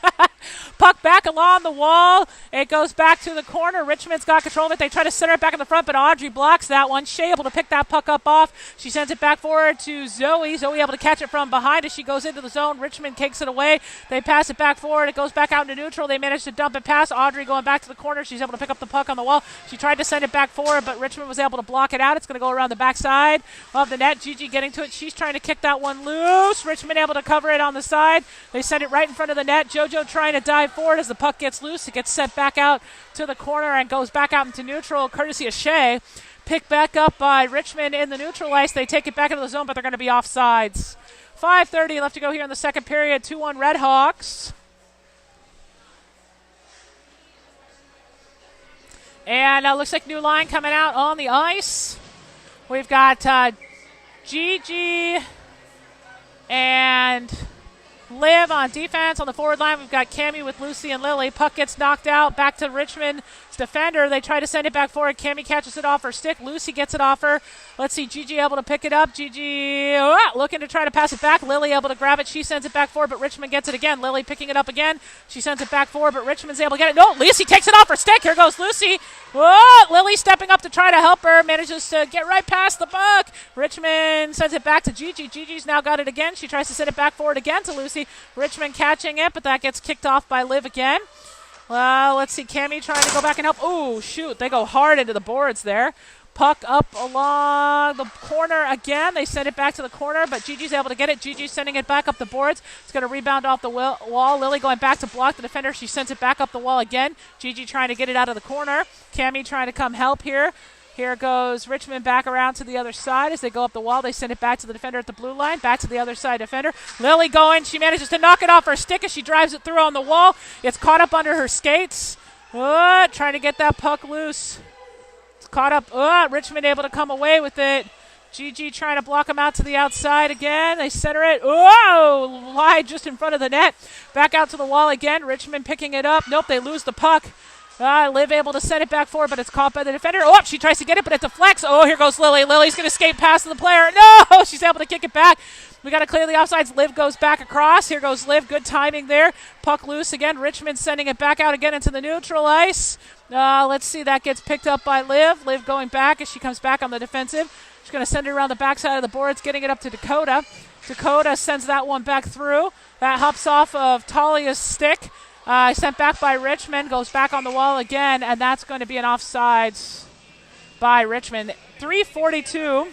Puck back along the wall. It goes back to the corner. Richmond's got control of it. They try to center it back in the front, but Audrey blocks that one. Shea able to pick that puck up off. She sends it back forward to Zoe. Zoe able to catch it from behind as she goes into the zone. Richmond kicks it away. They pass it back forward. It goes back out into neutral. They manage to dump it past Audrey going back to the corner. She's able to pick up the puck on the wall. She tried to send it back forward, but Richmond was able to block it out. It's going to go around the backside of the net. Gigi getting to it. She's trying to kick that one loose. Richmond able to cover it on the side. They send it right in front of the net. JoJo trying to dive forward as the puck gets loose. It gets sent back out to the corner and goes back out into neutral, courtesy of Shea. Picked back up by Richmond in the neutral ice. They take it back into the zone, but they're going to be offsides. 5:30 left to go here in the second period. 2-1 Red Hawks. And looks like new line coming out on the ice. We've got Gigi and Liv on defense. On the forward line, we've got Cammie with Lucy and Lily. Puck gets knocked out. Back to Richmond's defender. They try to send it back forward. Cammie catches it off her stick. Lucy gets it off her. Let's see, Gigi able to pick it up. Gigi looking to try to pass it back. Lily able to grab it. She sends it back forward, but Richmond gets it again. Lily picking it up again. She sends it back forward, but Richmond's able to get it. No, Lucy takes it off her stick. Here goes Lucy. Lily stepping up to try to help her. Manages to get right past the puck. Richmond sends it back to Gigi. Gigi's now got it again. She tries to send it back forward again to Lucy. Richmond catching it, but that gets kicked off by Liv again. Let's see, Cammie trying to go back and help. Oh, shoot, they go hard into the boards there. Puck up along the corner again. They send it back to the corner, but Gigi's able to get it. Gigi's sending it back up the boards. It's going to rebound off the wall. Lily going back to block the defender. She sends it back up the wall again. Gigi trying to get it out of the corner. Cammie trying to come help here. Here goes Richmond back around to the other side. As they go up the wall, they send it back to the defender at the blue line. Back to the other side defender. Lily going. She manages to knock it off her stick as she drives it through on the wall. It's caught up under her skates. Trying to get that puck loose. It's caught up. Richmond able to come away with it. Gigi trying to block them out to the outside again. They center it. Wide just in front of the net. Back out to the wall again. Richmond picking it up. Nope, they lose the puck. Liv able to send it back forward, but it's caught by the defender. She tries to get it, but it deflects. Here goes Lily. Lily's going to skate past the player. No, she's able to kick it back. We got to clear the offsides. Liv goes back across. Here goes Liv. Good timing there. Puck loose again. Richmond sending it back out again into the neutral ice. Let's see. That gets picked up by Liv. Liv going back as she comes back on the defensive. She's going to send it around the backside of the boards, getting it up to Dakota. Dakota sends that one back through. That hops off of Talia's stick. Sent back by Richmond, goes back on the wall again, and that's going to be an offsides by Richmond. 3:42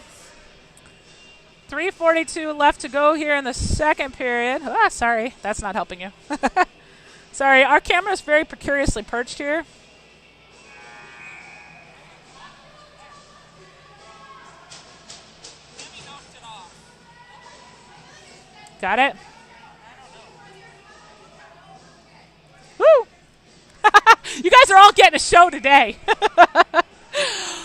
left to go here in the second period. Sorry, that's not helping you. Sorry, our camera is very precariously perched here. Got it? Woo! You guys are all getting a show today.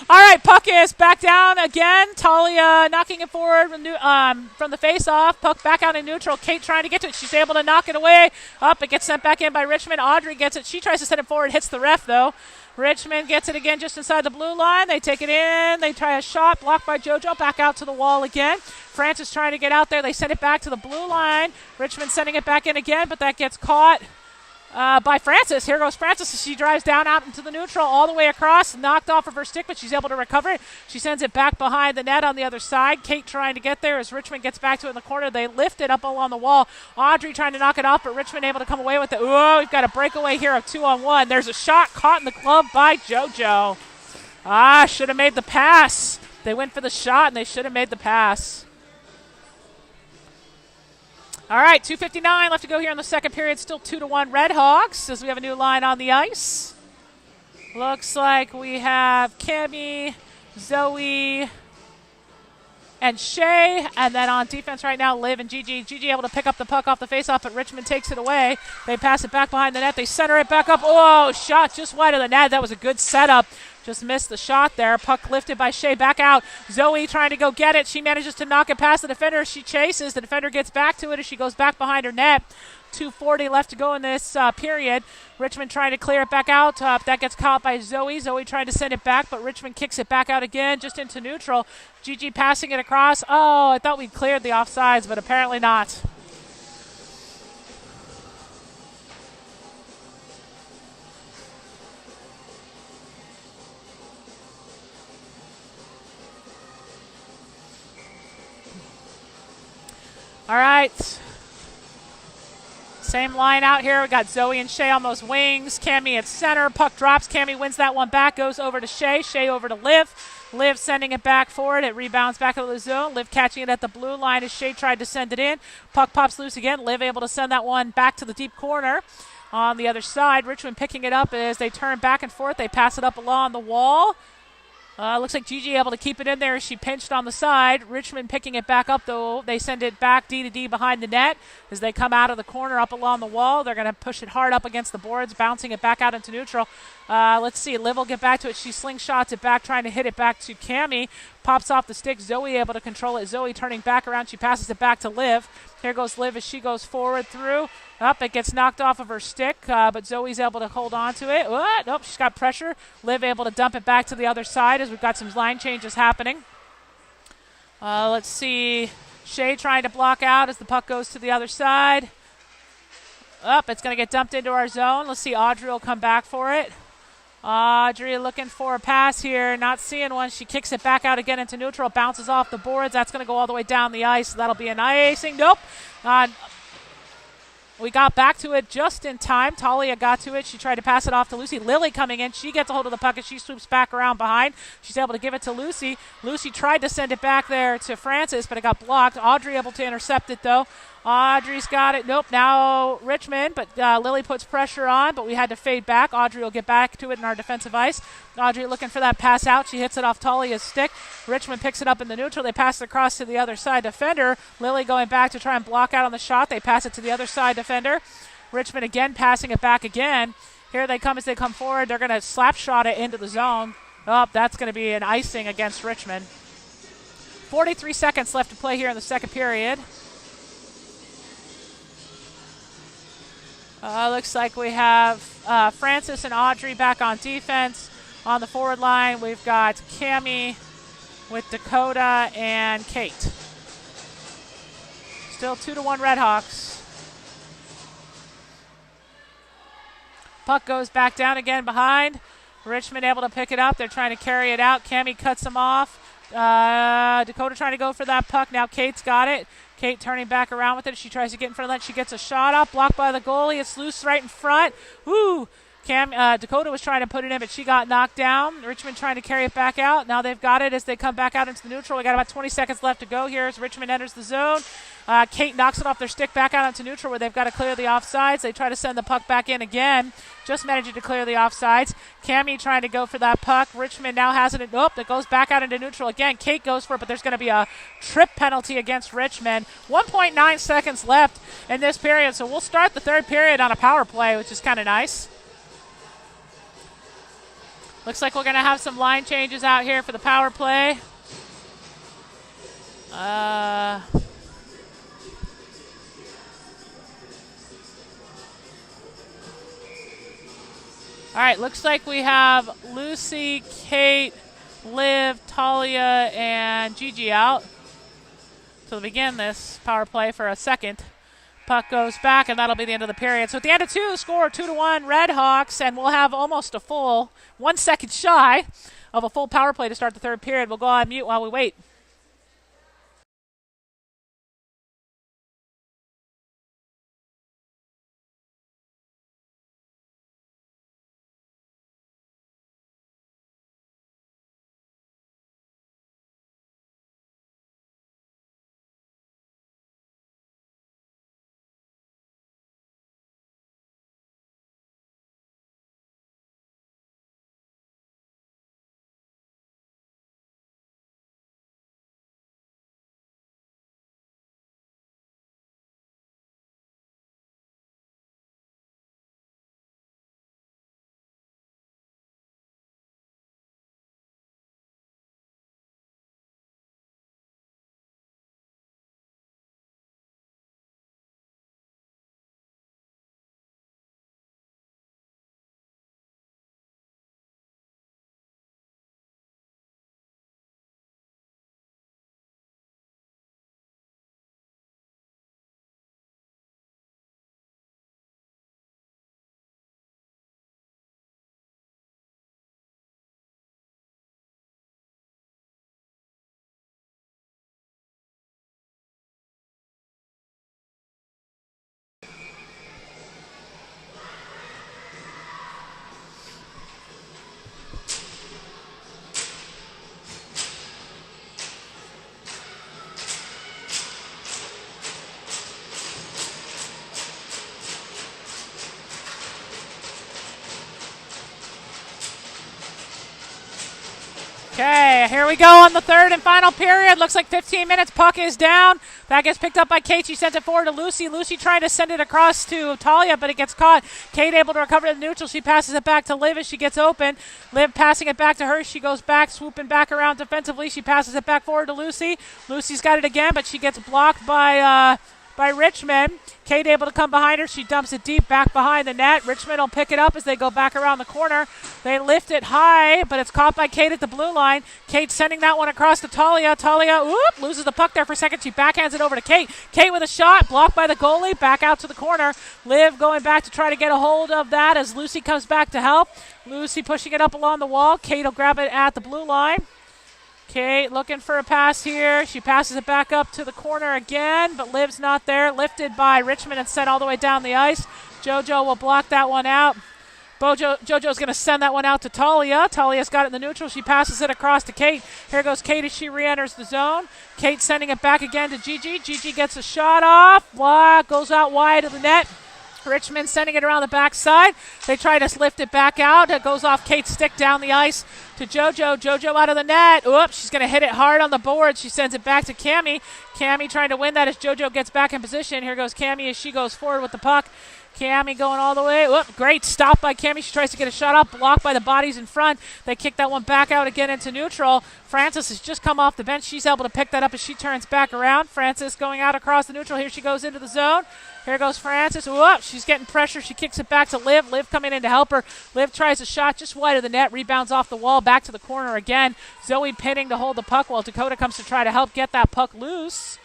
All right, puck is back down again. Talia knocking it forward from the face-off. Puck back out in neutral. Kate trying to get to it. She's able to knock it away. It gets sent back in by Richmond. Audrey gets it. She tries to send it forward. Hits the ref, though. Richmond gets it again just inside the blue line. They take it in. They try a shot. Blocked by JoJo. Back out to the wall again. Francis trying to get out there. They send it back to the blue line. Richmond sending it back in again, but that gets caught by Francis. Here goes Francis. She drives down out into the neutral all the way across. Knocked off of her stick, but she's able to recover it. She sends it back behind the net on the other side. Kate trying to get there as Richmond gets back to it in the corner. They lift it up along the wall. Audrey trying to knock it off, but Richmond able to come away with it. We've got a breakaway here of 2-on-1. There's a shot caught in the glove by JoJo. Should have made the pass. They went for the shot, and they should have made the pass. All right, 2:59 left to go here in the second period. Still 2-1 Red Hawks as we have a new line on the ice. Looks like we have Cammie, Zoe, and Shea. And then on defense right now, Liv and Gigi. Gigi able to pick up the puck off the faceoff, but Richmond takes it away. They pass it back behind the net. They center it back up. Shot just wide of the net. That was a good setup. Just missed the shot there. Puck lifted by Shea back out. Zoe trying to go get it. She manages to knock it past the defender. She chases. The defender gets back to it as she goes back behind her net. 2:40 left to go in this period. Richmond trying to clear it back out. That gets caught by Zoe. Zoe trying to send it back, but Richmond kicks it back out again, just into neutral. Gigi passing it across. I thought we'd cleared the offsides, but apparently not. All right. Same line out here. We got Zoe and Shay on those wings. Cammy at center. Puck drops. Cammy wins that one back. Goes over to Shay. Shay over to Liv. Liv sending it back forward. It rebounds back into the zone. Liv catching it at the blue line as Shay tried to send it in. Puck pops loose again. Liv able to send that one back to the deep corner. On the other side, Richmond picking it up as they turn back and forth. They pass it up along the wall. Looks like Gigi able to keep it in there. She pinched on the side. Richmond picking it back up, though. They send it back D to D behind the net as they come out of the corner up along the wall. They're going to push it hard up against the boards, bouncing it back out into neutral. Let's see. Liv will get back to it. She slingshots it back, trying to hit it back to Cammy. Pops off the stick. Zoe able to control it. Zoe turning back around. She passes it back to Liv. Here goes Liv as she goes forward through. Up, it gets knocked off of her stick, but Zoe's able to hold on to it. Nope, she's got pressure. Liv able to dump it back to the other side as we've got some line changes happening. Let's see. Shay trying to block out as the puck goes to the other side. Up, it's going to get dumped into our zone. Let's see. Audrey will come back for it. Audrey looking for a pass here, not seeing one. She kicks it back out again into neutral, bounces off the boards. That's going to go all the way down the ice. So that'll be an icing. Nope. We got back to it just in time. Talia got to it. She tried to pass it off to Lucy. Lily coming in. She gets a hold of the puck and she swoops back around behind. She's able to give it to Lucy. Lucy tried to send it back there to Francis, but it got blocked. Audrey able to intercept it, though. Audrey's got it. Nope, now Richmond, but Lily puts pressure on, but we had to fade back. Audrey will get back to it in our defensive ice. Audrey looking for that pass out. She hits it off Talia's stick. Richmond picks it up in the neutral. They pass it across to the other side defender. Lily going back to try and block out on the shot. They pass it to the other side defender. Richmond again passing it back again. Here they come as they come forward. They're going to slap shot it into the zone. Oh, that's going to be an icing against Richmond. 43 seconds left to play here in the second period. Looks like we have Francis and Audrey back on defense. On the forward line, we've got Cammy with Dakota and Kate. Still 2-1 Redhawks. Puck goes back down again behind. Richmond able to pick it up. They're trying to carry it out. Cammy cuts them off. Dakota trying to go for that puck. Now Kate's got it. Kate turning back around with it. She tries to get in front of that. She gets a shot up, blocked by the goalie. It's loose right in front. Woo! Dakota was trying to put it in, but she got knocked down. Richmond trying to carry it back out. Now they've got it as they come back out into the neutral. We got about 20 seconds left to go here as Richmond enters the zone. Kate knocks it off their stick back out into neutral where they've got to clear the offsides. They try to send the puck back in again. Just managing to clear the offsides. Cammy trying to go for that puck. Richmond now has it. Nope, it goes back out into neutral again. Kate goes for it, but there's going to be a trip penalty against Richmond. 1.9 seconds left in this period, so we'll start the third period on a power play, which is kind of nice. Looks like we're going to have some line changes out here for the power play. All right, looks like we have Lucy, Kate, Liv, Talia, and Gigi out. So to begin this power play for a second. Puck goes back, and that'll be the end of the period. So at the end of two, score 2-1 Redhawks, and we'll have almost a full 1 second shy of a full power play to start the third period. We'll go on mute while we wait. Okay, here we go on the third and final period. Looks like 15 minutes. Puck is down. That gets picked up by Kate. She sends it forward to Lucy. Lucy trying to send it across to Talia, but it gets caught. Kate able to recover the neutral. She passes it back to Liv as she gets open. Liv passing it back to her. She goes back, swooping back around defensively. She passes it back forward to Lucy. Lucy's got it again, but she gets blocked by Richmond. Kate able to come behind her. She dumps it deep back behind the net. Richmond will pick it up as they go back around the corner. They lift it high, but it's caught by Kate at the blue line. Kate sending that one across to Talia. Talia, loses the puck there for a second. She backhands it over to Kate. Kate with a shot, blocked by the goalie, back out to the corner. Liv going back to try to get a hold of that as Lucy comes back to help. Lucy pushing it up along the wall. Kate will grab it at the blue line. Kate looking for a pass here. She passes it back up to the corner again, but Liv's not there. Lifted by Richmond and sent all the way down the ice. JoJo will block that one out. JoJo's going to send that one out to Talia. Talia's got it in the neutral. She passes it across to Kate. Here goes Kate as she re-enters the zone. Kate sending it back again to Gigi. Gigi gets a shot off. Goes out wide of the net. Richmond sending it around the backside. They try to lift it back out. It goes off Kate's stick down the ice to JoJo. JoJo out of the net. Oops, she's going to hit it hard on the board. She sends it back to Cammie. Cammie trying to win that as JoJo gets back in position. Here goes Cammie as she goes forward with the puck. Cammie going all the way. Great stop by Cammie. She tries to get a shot up, blocked by the bodies in front. They kick that one back out again into neutral. Francis has just come off the bench. She's able to pick that up as she turns back around. Francis going out across the neutral. Here she goes into the zone. Here goes Francis. She's getting pressure. She kicks it back to Liv. Liv coming in to help her. Liv tries a shot just wide of the net. Rebounds off the wall. Back to the corner again. Zoe pinning to hold the puck while Dakota comes to try to help get that puck loose.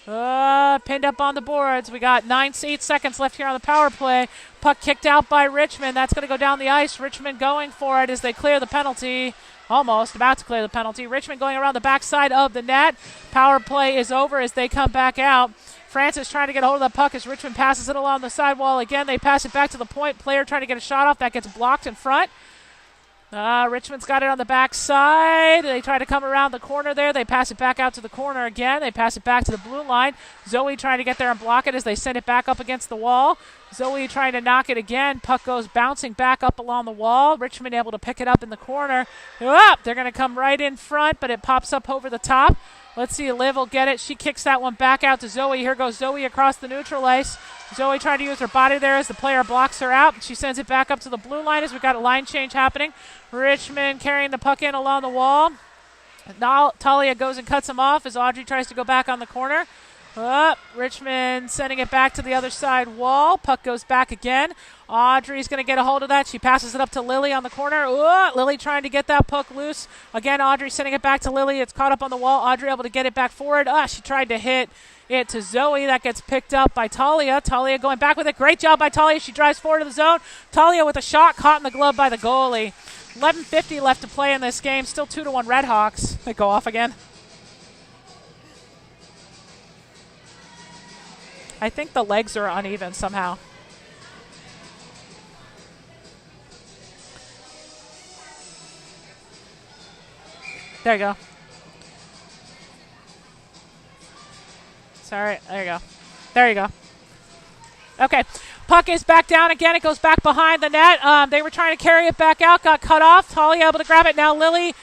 Pinned up on the boards. We got 8 seconds left here on the power play. Puck kicked out by Richmond. That's going to go down the ice. Richmond going for it as they clear the penalty. Almost about to clear the penalty. Richmond going around the backside of the net. Power play is over as they come back out. Francis trying to get a hold of the puck as Richmond passes it along the sidewall again. They pass it back to the point. Player trying to get a shot off. That gets blocked in front. Richmond's got it on the backside. They try to come around the corner there. They pass it back out to the corner again. They pass it back to the blue line. Zoe trying to get there and block it as they send it back up against the wall. Zoe trying to knock it again. Puck goes bouncing back up along the wall. Richmond able to pick it up in the corner. They're going to come right in front, but it pops up over the top. Let's see, Liv will get it. She kicks that one back out to Zoe. Here goes Zoe across the neutral ice. Zoe trying to use her body there as the player blocks her out. She sends it back up to the blue line as we've got a line change happening. Richmond carrying the puck in along the wall. Now Talia goes and cuts him off as Audrey tries to go back on the corner. Richmond sending it back to the other side wall. Puck goes back again. Audrey's going to get a hold of that. She passes it up to Lily on the corner. Lily trying to get that puck loose. Again, Audrey sending it back to Lily. It's caught up on the wall. Audrey able to get it back forward. She tried to hit it to Zoe. That gets picked up by Talia. Talia going back with it. Great job by Talia. She drives forward to the zone. Talia with a shot caught in the glove by the goalie. 11:50 left to play in this game. Still 2-1 Redhawks. They go off again. I think the legs are uneven somehow. There you go. Sorry, there you go. There you go. Okay, puck is back down again. It goes back behind the net. They were trying to carry it back out, got cut off. Talia able to grab it. Now Lily.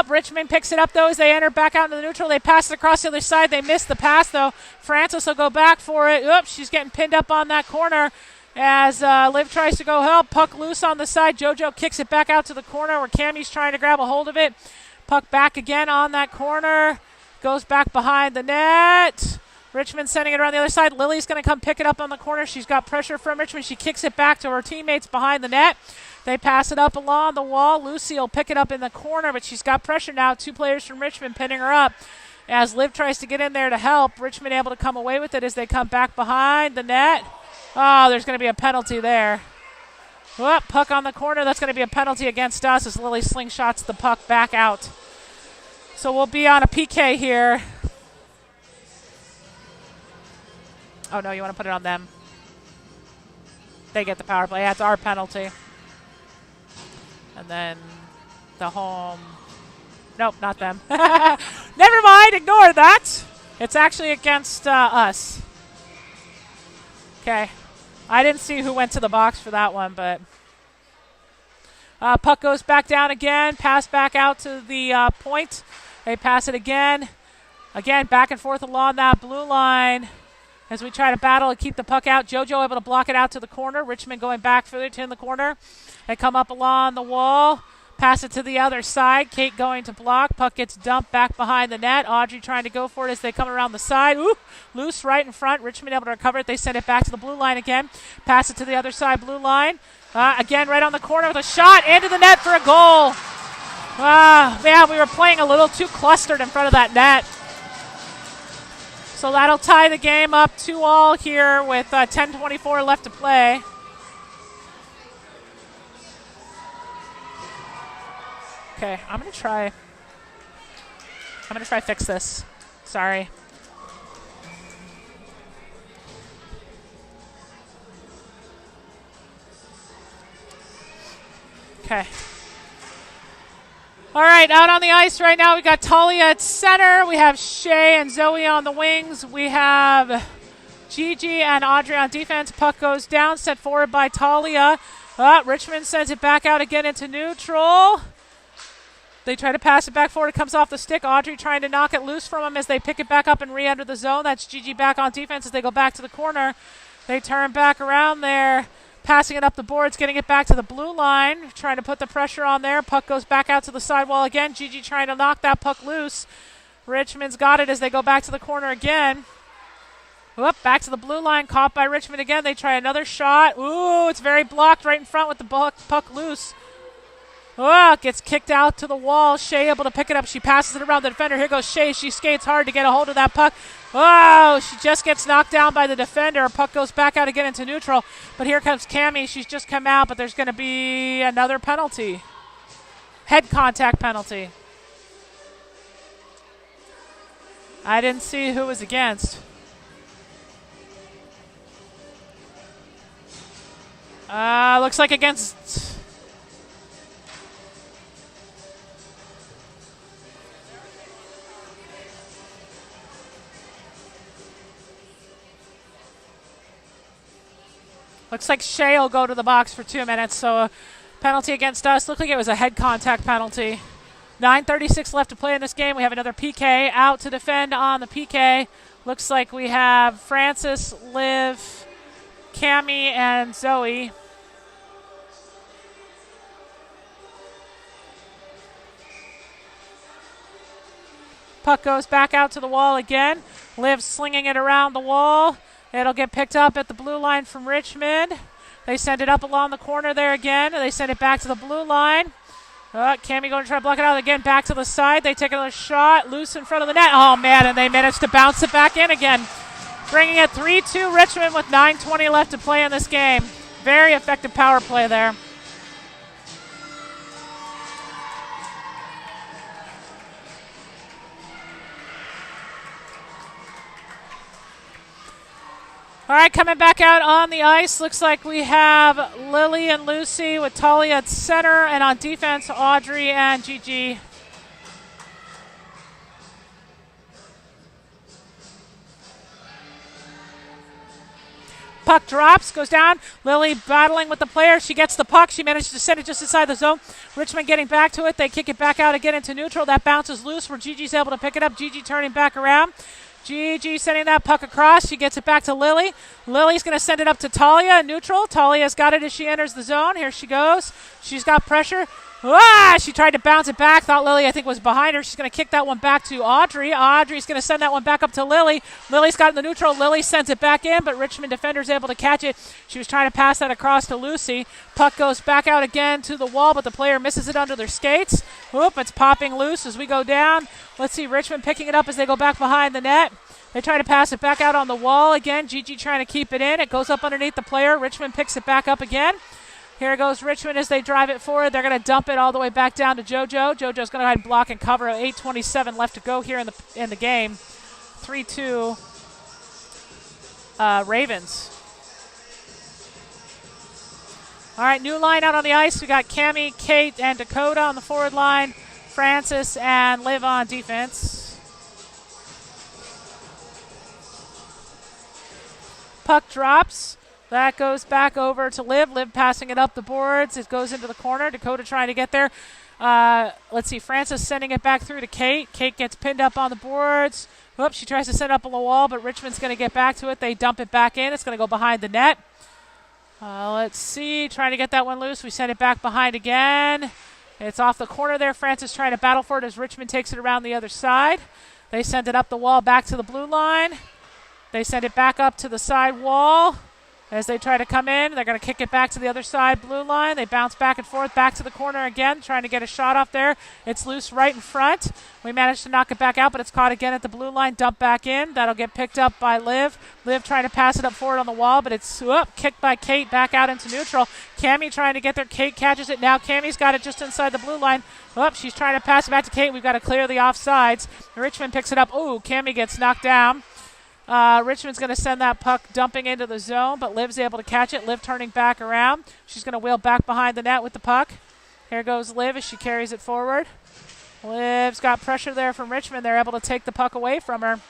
Richmond picks it up, though, as they enter back out into the neutral. They pass it across the other side. They miss the pass, though. Francis will go back for it. She's getting pinned up on that corner as Liv tries to go help. Puck loose on the side. JoJo kicks it back out to the corner where Cammie's trying to grab a hold of it. Puck back again on that corner. Goes back behind the net. Richmond sending it around the other side. Lily's going to come pick it up on the corner. She's got pressure from Richmond. She kicks it back to her teammates behind the net. They pass it up along the wall. Lucy will pick it up in the corner, but she's got pressure now. 2 players from Richmond pinning her up. As Liv tries to get in there to help, Richmond able to come away with it as they come back behind the net. There's going to be a penalty there. Puck on the corner. That's going to be a penalty against us as Lily slingshots the puck back out. So we'll be on a PK here. Oh, no, you want to put it on them. They get the power play. Yeah, it's our penalty. And then the home. Nope, not them. Never mind. Ignore that. It's actually against us. Okay. I didn't see who went to the box for that one, but. Puck goes back down again. Pass back out to the point. They pass it again. Again, back and forth along that blue line as we try to battle and keep the puck out. JoJo able to block it out to the corner. Richmond going back further to in the corner. They come up along the wall. Pass it to the other side. Kate going to block. Puck gets dumped back behind the net. Audrey trying to go for it as they come around the side. Ooh, loose right in front. Richmond able to recover it. They send it back to the blue line again. Pass it to the other side, blue line. Again, right on the corner with a shot into the net for a goal. Man, we were playing a little too clustered in front of that net. So that'll tie the game up 2-2 here with 10:24 left to play. Okay, I'm gonna try fix this. Sorry. Okay. All right, out on the ice right now, we got Talia at center. We have Shay and Zoe on the wings. We have Gigi and Audrey on defense. Puck goes down, set forward by Talia. Richmond sends it back out again into neutral. They try to pass it back forward. It comes off the stick. Audrey trying to knock it loose from them as they pick it back up and re-enter the zone. That's Gigi back on defense as they go back to the corner. They turn back around there. Passing it up the boards, getting it back to the blue line, trying to put the pressure on there. Puck goes back out to the sidewall again. Gigi trying to knock that puck loose. Richmond's got it as they go back to the corner again. Whoop, back to the blue line, caught by Richmond again. They try another shot. Ooh, it's very blocked right in front with the puck loose. Oh, gets kicked out to the wall. Shay able to pick it up. She passes it around the defender. Here goes Shay. She skates hard to get a hold of that puck. Oh, she just gets knocked down by the defender. Puck goes back out again into neutral. But here comes Cammie. She's just come out, but there's going to be another penalty. Head contact penalty. I didn't see who was against. Looks like against... Looks like Shay will go to the box for 2 minutes, so a penalty against us. Looked like it was a head contact penalty. 9:36 left to play in this game. We have another PK out to defend on the PK. Looks like we have Francis, Liv, Cammie, and Zoe. Puck goes back out to the wall again. Liv slinging it around the wall. It'll get picked up at the blue line from Richmond. They send it up along the corner there again. They send it back to the blue line. Cammie going to try to block it out again. Back to the side. They take another shot. Loose in front of the net. Oh, man, and they managed to bounce it back in again. Bringing it 3-2 Richmond with 9:20 left to play in this game. Very effective power play there. All right, coming back out on the ice, looks like we have Lily and Lucy with Talia at center, and on defense, Audrey and Gigi. Puck drops, goes down. Lily battling with the player. She gets the puck. She managed to send it just inside the zone. Richmond getting back to it. They kick it back out again into neutral. That bounces loose where Gigi's able to pick it up. Gigi turning back around. Gigi sending that puck across. She gets it back to Lily. Lily's going to send it up to Talia in neutral. Talia's got it as she enters the zone. Here she goes. She's got pressure. She tried to bounce it back. Thought Lily, I think, was behind her. She's going to kick that one back to Audrey. Audrey's going to send that one back up to Lily. Lily's got it in the neutral. Lily sends it back in, but Richmond defender's able to catch it. She was trying to pass that across to Lucy. Puck goes back out again to the wall, but the player misses it under their skates. Whoop, it's popping loose as we go down. Let's see Richmond picking it up as they go back behind the net. They try to pass it back out on the wall again. Gigi trying to keep it in. It goes up underneath the player. Richmond picks it back up again. Here goes Richmond as they drive it forward. They're going to dump it all the way back down to JoJo. JoJo's going to go ahead and block and cover. 8:27 left to go here in the game. 3-2 Ravens. All right, new line out on the ice. We got Cammie, Kate, and Dakota on the forward line. Francis and Liv on defense. Puck drops. That goes back over to Liv. Liv passing it up the boards. It goes into the corner. Dakota trying to get there. Let's see, Francis sending it back through to Kate. Kate gets pinned up on the boards. Whoops, she tries to send up on the wall, but Richmond's going to get back to it. They dump it back in. It's going to go behind the net. Let's see, trying to get that one loose. We send it back behind again. It's off the corner there. Francis trying to battle for it as Richmond takes it around the other side. They send it up the wall back to the blue line. They send it back up to the side wall. As they try to come in, they're going to kick it back to the other side blue line. They bounce back and forth, back to the corner again, trying to get a shot off there. It's loose right in front. We managed to knock it back out, but it's caught again at the blue line, dumped back in. That'll get picked up by Liv. Liv trying to pass it up forward on the wall, but it's kicked by Kate back out into neutral. Cammie trying to get there. Kate catches it now. Cammie's got it just inside the blue line. She's trying to pass it back to Kate. We've got to clear the offsides. Richmond picks it up. Cammie gets knocked down. Richmond's going to send that puck dumping into the zone, but Liv's able to catch it. Liv turning back around. She's going to wheel back behind the net with the puck. Here goes Liv as she carries it forward. Liv's got pressure there from Richmond. They're able to take the puck away from her.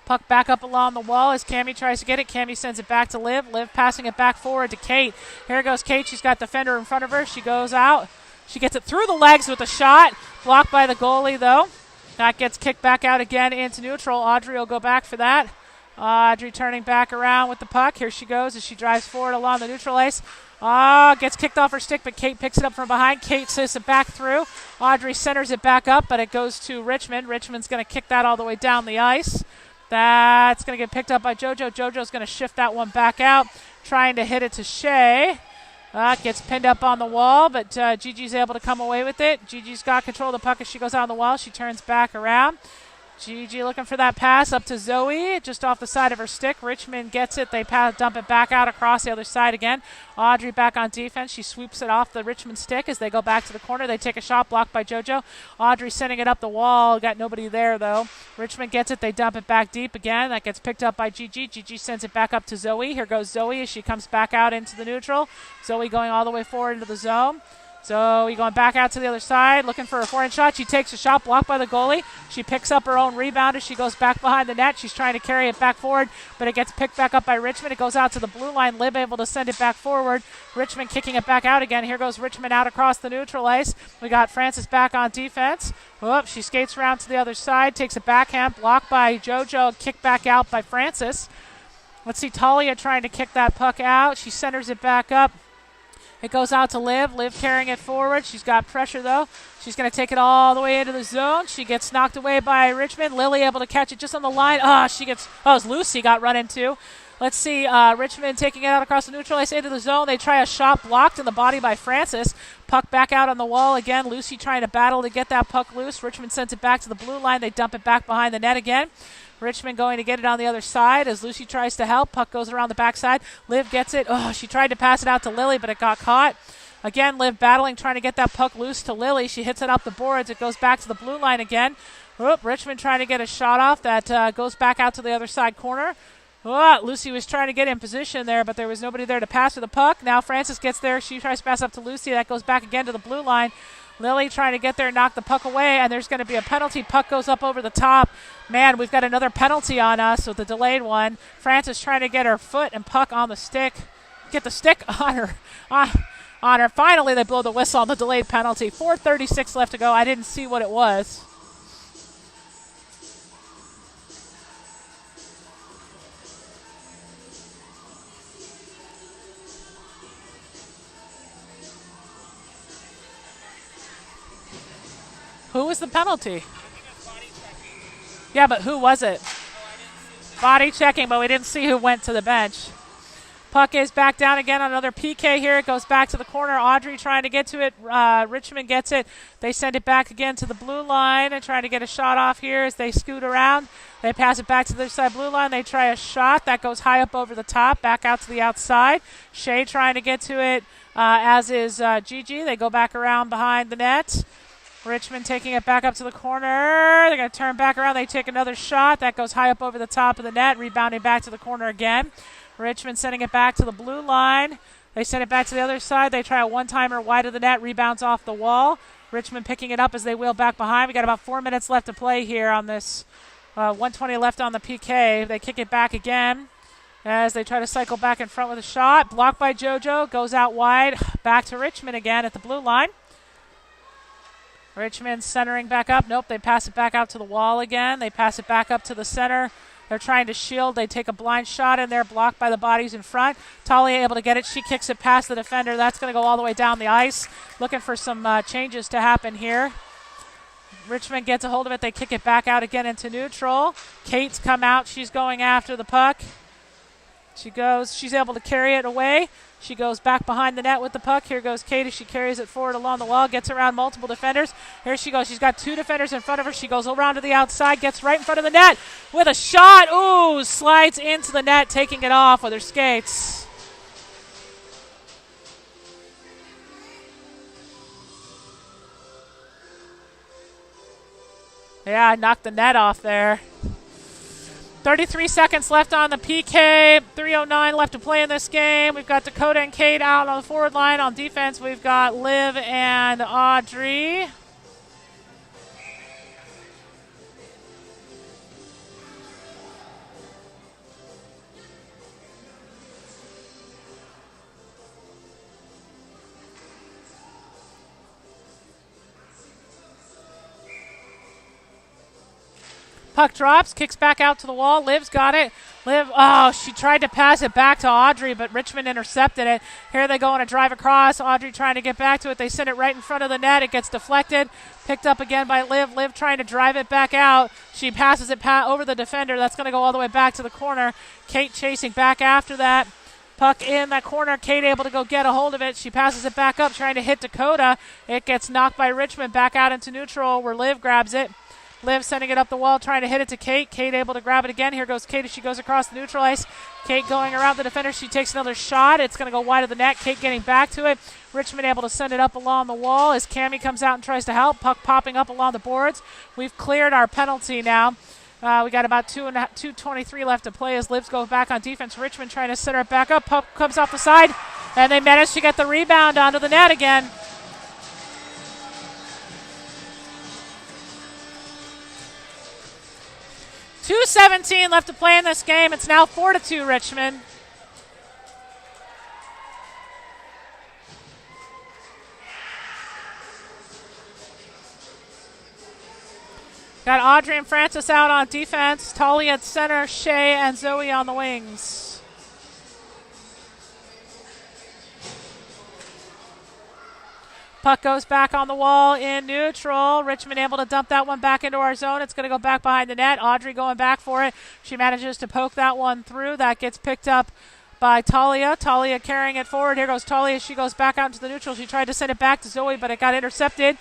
Puck back up along the wall as Cammie tries to get it. Cammie sends it back to Liv. Liv passing it back forward to Kate. Here goes Kate. She's got defender in front of her. She goes out. She gets it through the legs with a shot. Blocked by the goalie, though. That gets kicked back out again into neutral. Audrey will go back for that. Audrey turning back around with the puck. Here she goes as she drives forward along the neutral ice. Gets kicked off her stick, but Kate picks it up from behind. Kate sends it back through. Audrey centers it back up, but it goes to Richmond. Richmond's going to kick that all the way down the ice. That's going to get picked up by JoJo. JoJo's going to shift that one back out, trying to hit it to Shea. Gets pinned up on the wall, but Gigi's able to come away with it. Gigi's got control of the puck as she goes on the wall. She turns back around. Gigi looking for that pass up to Zoe, just off the side of her stick. Richmond gets it. They dump it back out across the other side again. Audrey back on defense. She swoops it off the Richmond stick as they go back to the corner. They take a shot blocked by JoJo. Audrey sending it up the wall. Got nobody there, though. Richmond gets it. They dump it back deep again. That gets picked up by Gigi. Gigi sends it back up to Zoe. Here goes Zoe as she comes back out into the neutral. Zoe going all the way forward into the zone. Zoe going back out to the other side, looking for a forehand shot. She takes a shot, blocked by the goalie. She picks up her own rebound as she goes back behind the net. She's trying to carry it back forward, but it gets picked back up by Richmond. It goes out to the blue line. Liv able to send it back forward. Richmond kicking it back out again. Here goes Richmond out across the neutral ice. We got Francis back on defense. She skates around to the other side, takes a backhand, blocked by JoJo, kicked back out by Francis. Let's see, Talia trying to kick that puck out. She centers it back up. It goes out to Liv. Liv carrying it forward. She's got pressure, though. She's going to take it all the way into the zone. She gets knocked away by Richmond. Lily able to catch it just on the line. It's Lucy got run into. Let's see, Richmond taking it out across the neutral ice into the zone. They try a shot blocked in the body by Francis. Puck back out on the wall again. Lucy trying to battle to get that puck loose. Richmond sends it back to the blue line. They dump it back behind the net again. Richmond going to get it on the other side as Lucy tries to help. Puck goes around the backside. Liv gets it. She tried to pass it out to Lily, but it got caught. Again, Liv battling, trying to get that puck loose to Lily. She hits it up the boards. It goes back to the blue line again. Richmond trying to get a shot off. That goes back out to the other side corner. Lucy was trying to get in position there, but there was nobody there to pass her the puck. Now Francis gets there. She tries to pass up to Lucy. That goes back again to the blue line. Lily trying to get there and knock the puck away, and there's going to be a penalty. Puck goes up over the top. Man, we've got another penalty on us with the delayed one. Francis trying to get her foot and puck on the stick. Get the stick on her. On her. Finally, they blow the whistle on the delayed penalty. 4:36 left to go. I didn't see what it was. Who was the penalty? Yeah, but who was it? Body checking, but we didn't see who went to the bench. Puck is back down again on another PK here. It goes back to the corner. Audrey trying to get to it. Richmond gets it. They send it back again to the blue line and trying to get a shot off here as they scoot around. They pass it back to the other side blue line. They try a shot. That goes high up over the top, back out to the outside. Shea trying to get to it, as is Gigi. They go back around behind the net. Richmond taking it back up to the corner. They're going to turn back around. They take another shot. That goes high up over the top of the net, rebounding back to the corner again. Richmond sending it back to the blue line. They send it back to the other side. They try a one-timer wide of the net, rebounds off the wall. Richmond picking it up as they wheel back behind. We got about 4 minutes left to play here on this. 1:20 left on the PK. They kick it back again. as they try to cycle back in front with a shot. Blocked by JoJo, goes out wide. Back to Richmond again at the blue line. Richmond centering back up. Nope, they pass it back out to the wall again. They pass it back up to the center. They're trying to shield. They take a blind shot in there, blocked by the bodies in front. Talia able to get it. She kicks it past the defender. That's going to go all the way down the ice. Looking for some changes to happen here. Richmond gets a hold of it. They kick it back out again into neutral. Kate's come out. She's going after the puck. She's able to carry it away. She goes back behind the net with the puck. Here goes Kate as she carries it forward along the wall, gets around multiple defenders. Here she goes. She's got 2 defenders in front of her. She goes around to the outside, gets right in front of the net with a shot. Ooh, slides into the net, taking it off with her skates. Yeah, knocked the net off there. 33 seconds left on the PK. 3:09 left to play in this game. We've got Dakota and Kate out on the forward line. On defense, we've got Liv and Audrey. Puck drops, kicks back out to the wall. Liv's got it. Liv, she tried to pass it back to Audrey, but Richmond intercepted it. Here they go on a drive across. Audrey trying to get back to it. They send it right in front of the net. It gets deflected. Picked up again by Liv. Liv trying to drive it back out. She passes it over the defender. That's going to go all the way back to the corner. Kate chasing back after that. Puck in that corner. Kate able to go get a hold of it. She passes it back up, trying to hit Dakota. It gets knocked by Richmond back out into neutral where Liv grabs it. Liv sending it up the wall, trying to hit it to Kate. Kate able to grab it again. Here goes Kate as she goes across the neutral ice. Kate going around the defender. She takes another shot. It's going to go wide of the net. Kate getting back to it. Richmond able to send it up along the wall as Cammie comes out and tries to help. Puck popping up along the boards. We've cleared our penalty now. We got about 2:23 left to play as Livs go back on defense. Richmond trying to center it back up. Puck comes off the side, and they manage to get the rebound onto the net again. .2:17 left to play in this game. It's now 4-2 Richmond. Got Audrey and Francis out on defense. Talia at center, Shay and Zoe on the wings. Puck goes back on the wall in neutral. Richmond able to dump that one back into our zone. It's going to go back behind the net. Audrey going back for it. She manages to poke that one through. That gets picked up by Talia. Talia carrying it forward. Here goes Talia. She goes back out into the neutral. She tried to send it back to Zoe, but it got intercepted.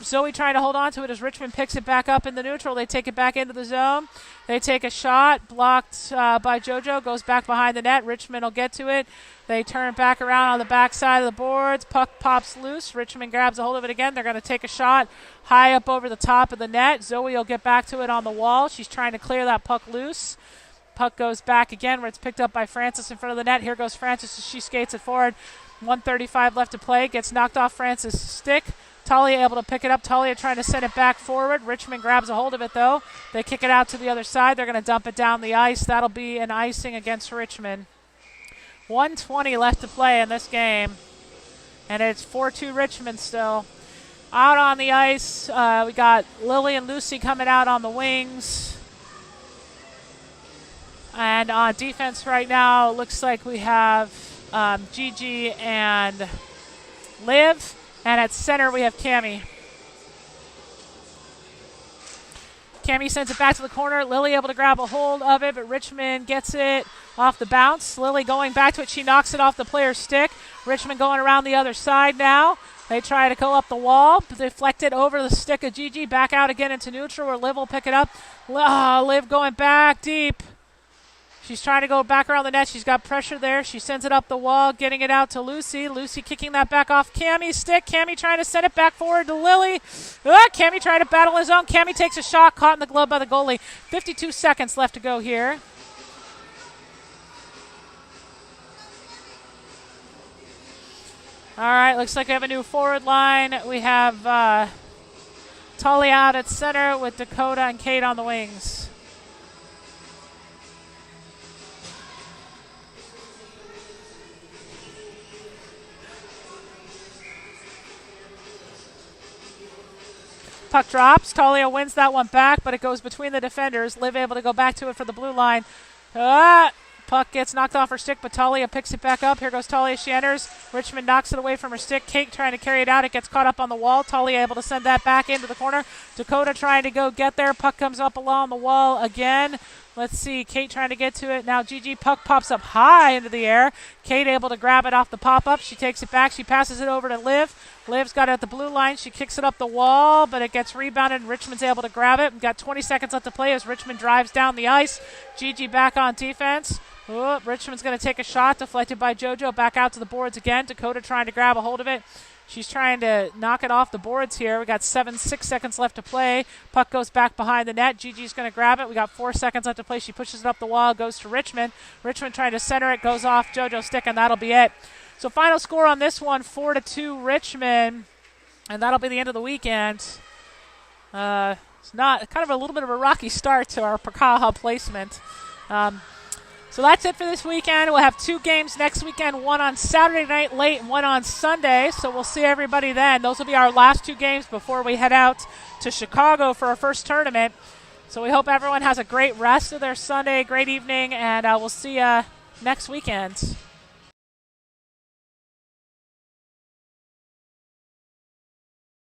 Zoe trying to hold on to it as Richmond picks it back up in the neutral. They take it back into the zone. They take a shot, blocked by JoJo, goes back behind the net. Richmond will get to it. They turn it back around on the back side of the boards. Puck pops loose. Richmond grabs a hold of it again. They're going to take a shot high up over the top of the net. Zoe will get back to it on the wall. She's trying to clear that puck loose. Puck goes back again where it's picked up by Francis in front of the net. Here goes Francis as she skates it forward. 1:35 left to play. Gets knocked off Francis' stick. Talia able to pick it up. Talia trying to send it back forward. Richmond grabs a hold of it, though. They kick it out to the other side. They're going to dump it down the ice. That'll be an icing against Richmond. 1:20 left to play in this game. And it's 4-2 Richmond still. Out on the ice, we got Lily and Lucy coming out on the wings. And on defense right now, it looks like we have Gigi and Liv. And at center, we have Cammie. Cammie sends it back to the corner. Lily able to grab a hold of it, but Richmond gets it off the bounce. Lily going back to it. She knocks it off the player's stick. Richmond going around the other side now. They try to go up the wall. Deflect it over the stick of Gigi. Back out again into neutral where Liv will pick it up. Liv going back deep. She's trying to go back around the net. She's got pressure there. She sends it up the wall, getting it out to Lucy. Lucy kicking that back off Cammie's stick. Cammie trying to send it back forward to Lily. Cammie trying to battle his own. Cammie takes a shot, caught in the glove by the goalie. 52 seconds left to go here. All right, looks like we have a new forward line. We have Talia out at center with Dakota and Kate on the wings. Puck drops. Talia wins that one back, but it goes between the defenders. Liv able to go back to it for the blue line. Puck gets knocked off her stick, but Talia picks it back up. Here goes Talia. She enters. Richmond knocks it away from her stick. Kate trying to carry it out. It gets caught up on the wall. Talia able to send that back into the corner. Dakota trying to go get there. Puck comes up along the wall again. Let's see. Kate trying to get to it. Now Gigi. Puck pops up high into the air. Kate able to grab it off the pop-up. She takes it back. She passes it over to Liv. Liv's got it at the blue line. She kicks it up the wall, but it gets rebounded, and Richmond's able to grab it. We've got 20 seconds left to play as Richmond drives down the ice. Gigi back on defense. Richmond's going to take a shot, deflected by JoJo. Back out to the boards again. Dakota trying to grab a hold of it. She's trying to knock it off the boards here. We got 6 seconds left to play. Puck goes back behind the net. Gigi's going to grab it. We got 4 seconds left to play. She pushes it up the wall, goes to Richmond. Richmond trying to center it, goes off JoJo's stick, and that'll be it. So final score on this one, 4-2 Richmond, and that'll be the end of the weekend. It's not kind of a little bit of a rocky start to our Pakaha placement. So that's it for this weekend. We'll have 2 games next weekend, one on Saturday night late and one on Sunday. So we'll see everybody then. Those will be our last 2 games before we head out to Chicago for our first tournament. So we hope everyone has a great rest of their Sunday, great evening, and we'll see you next weekend.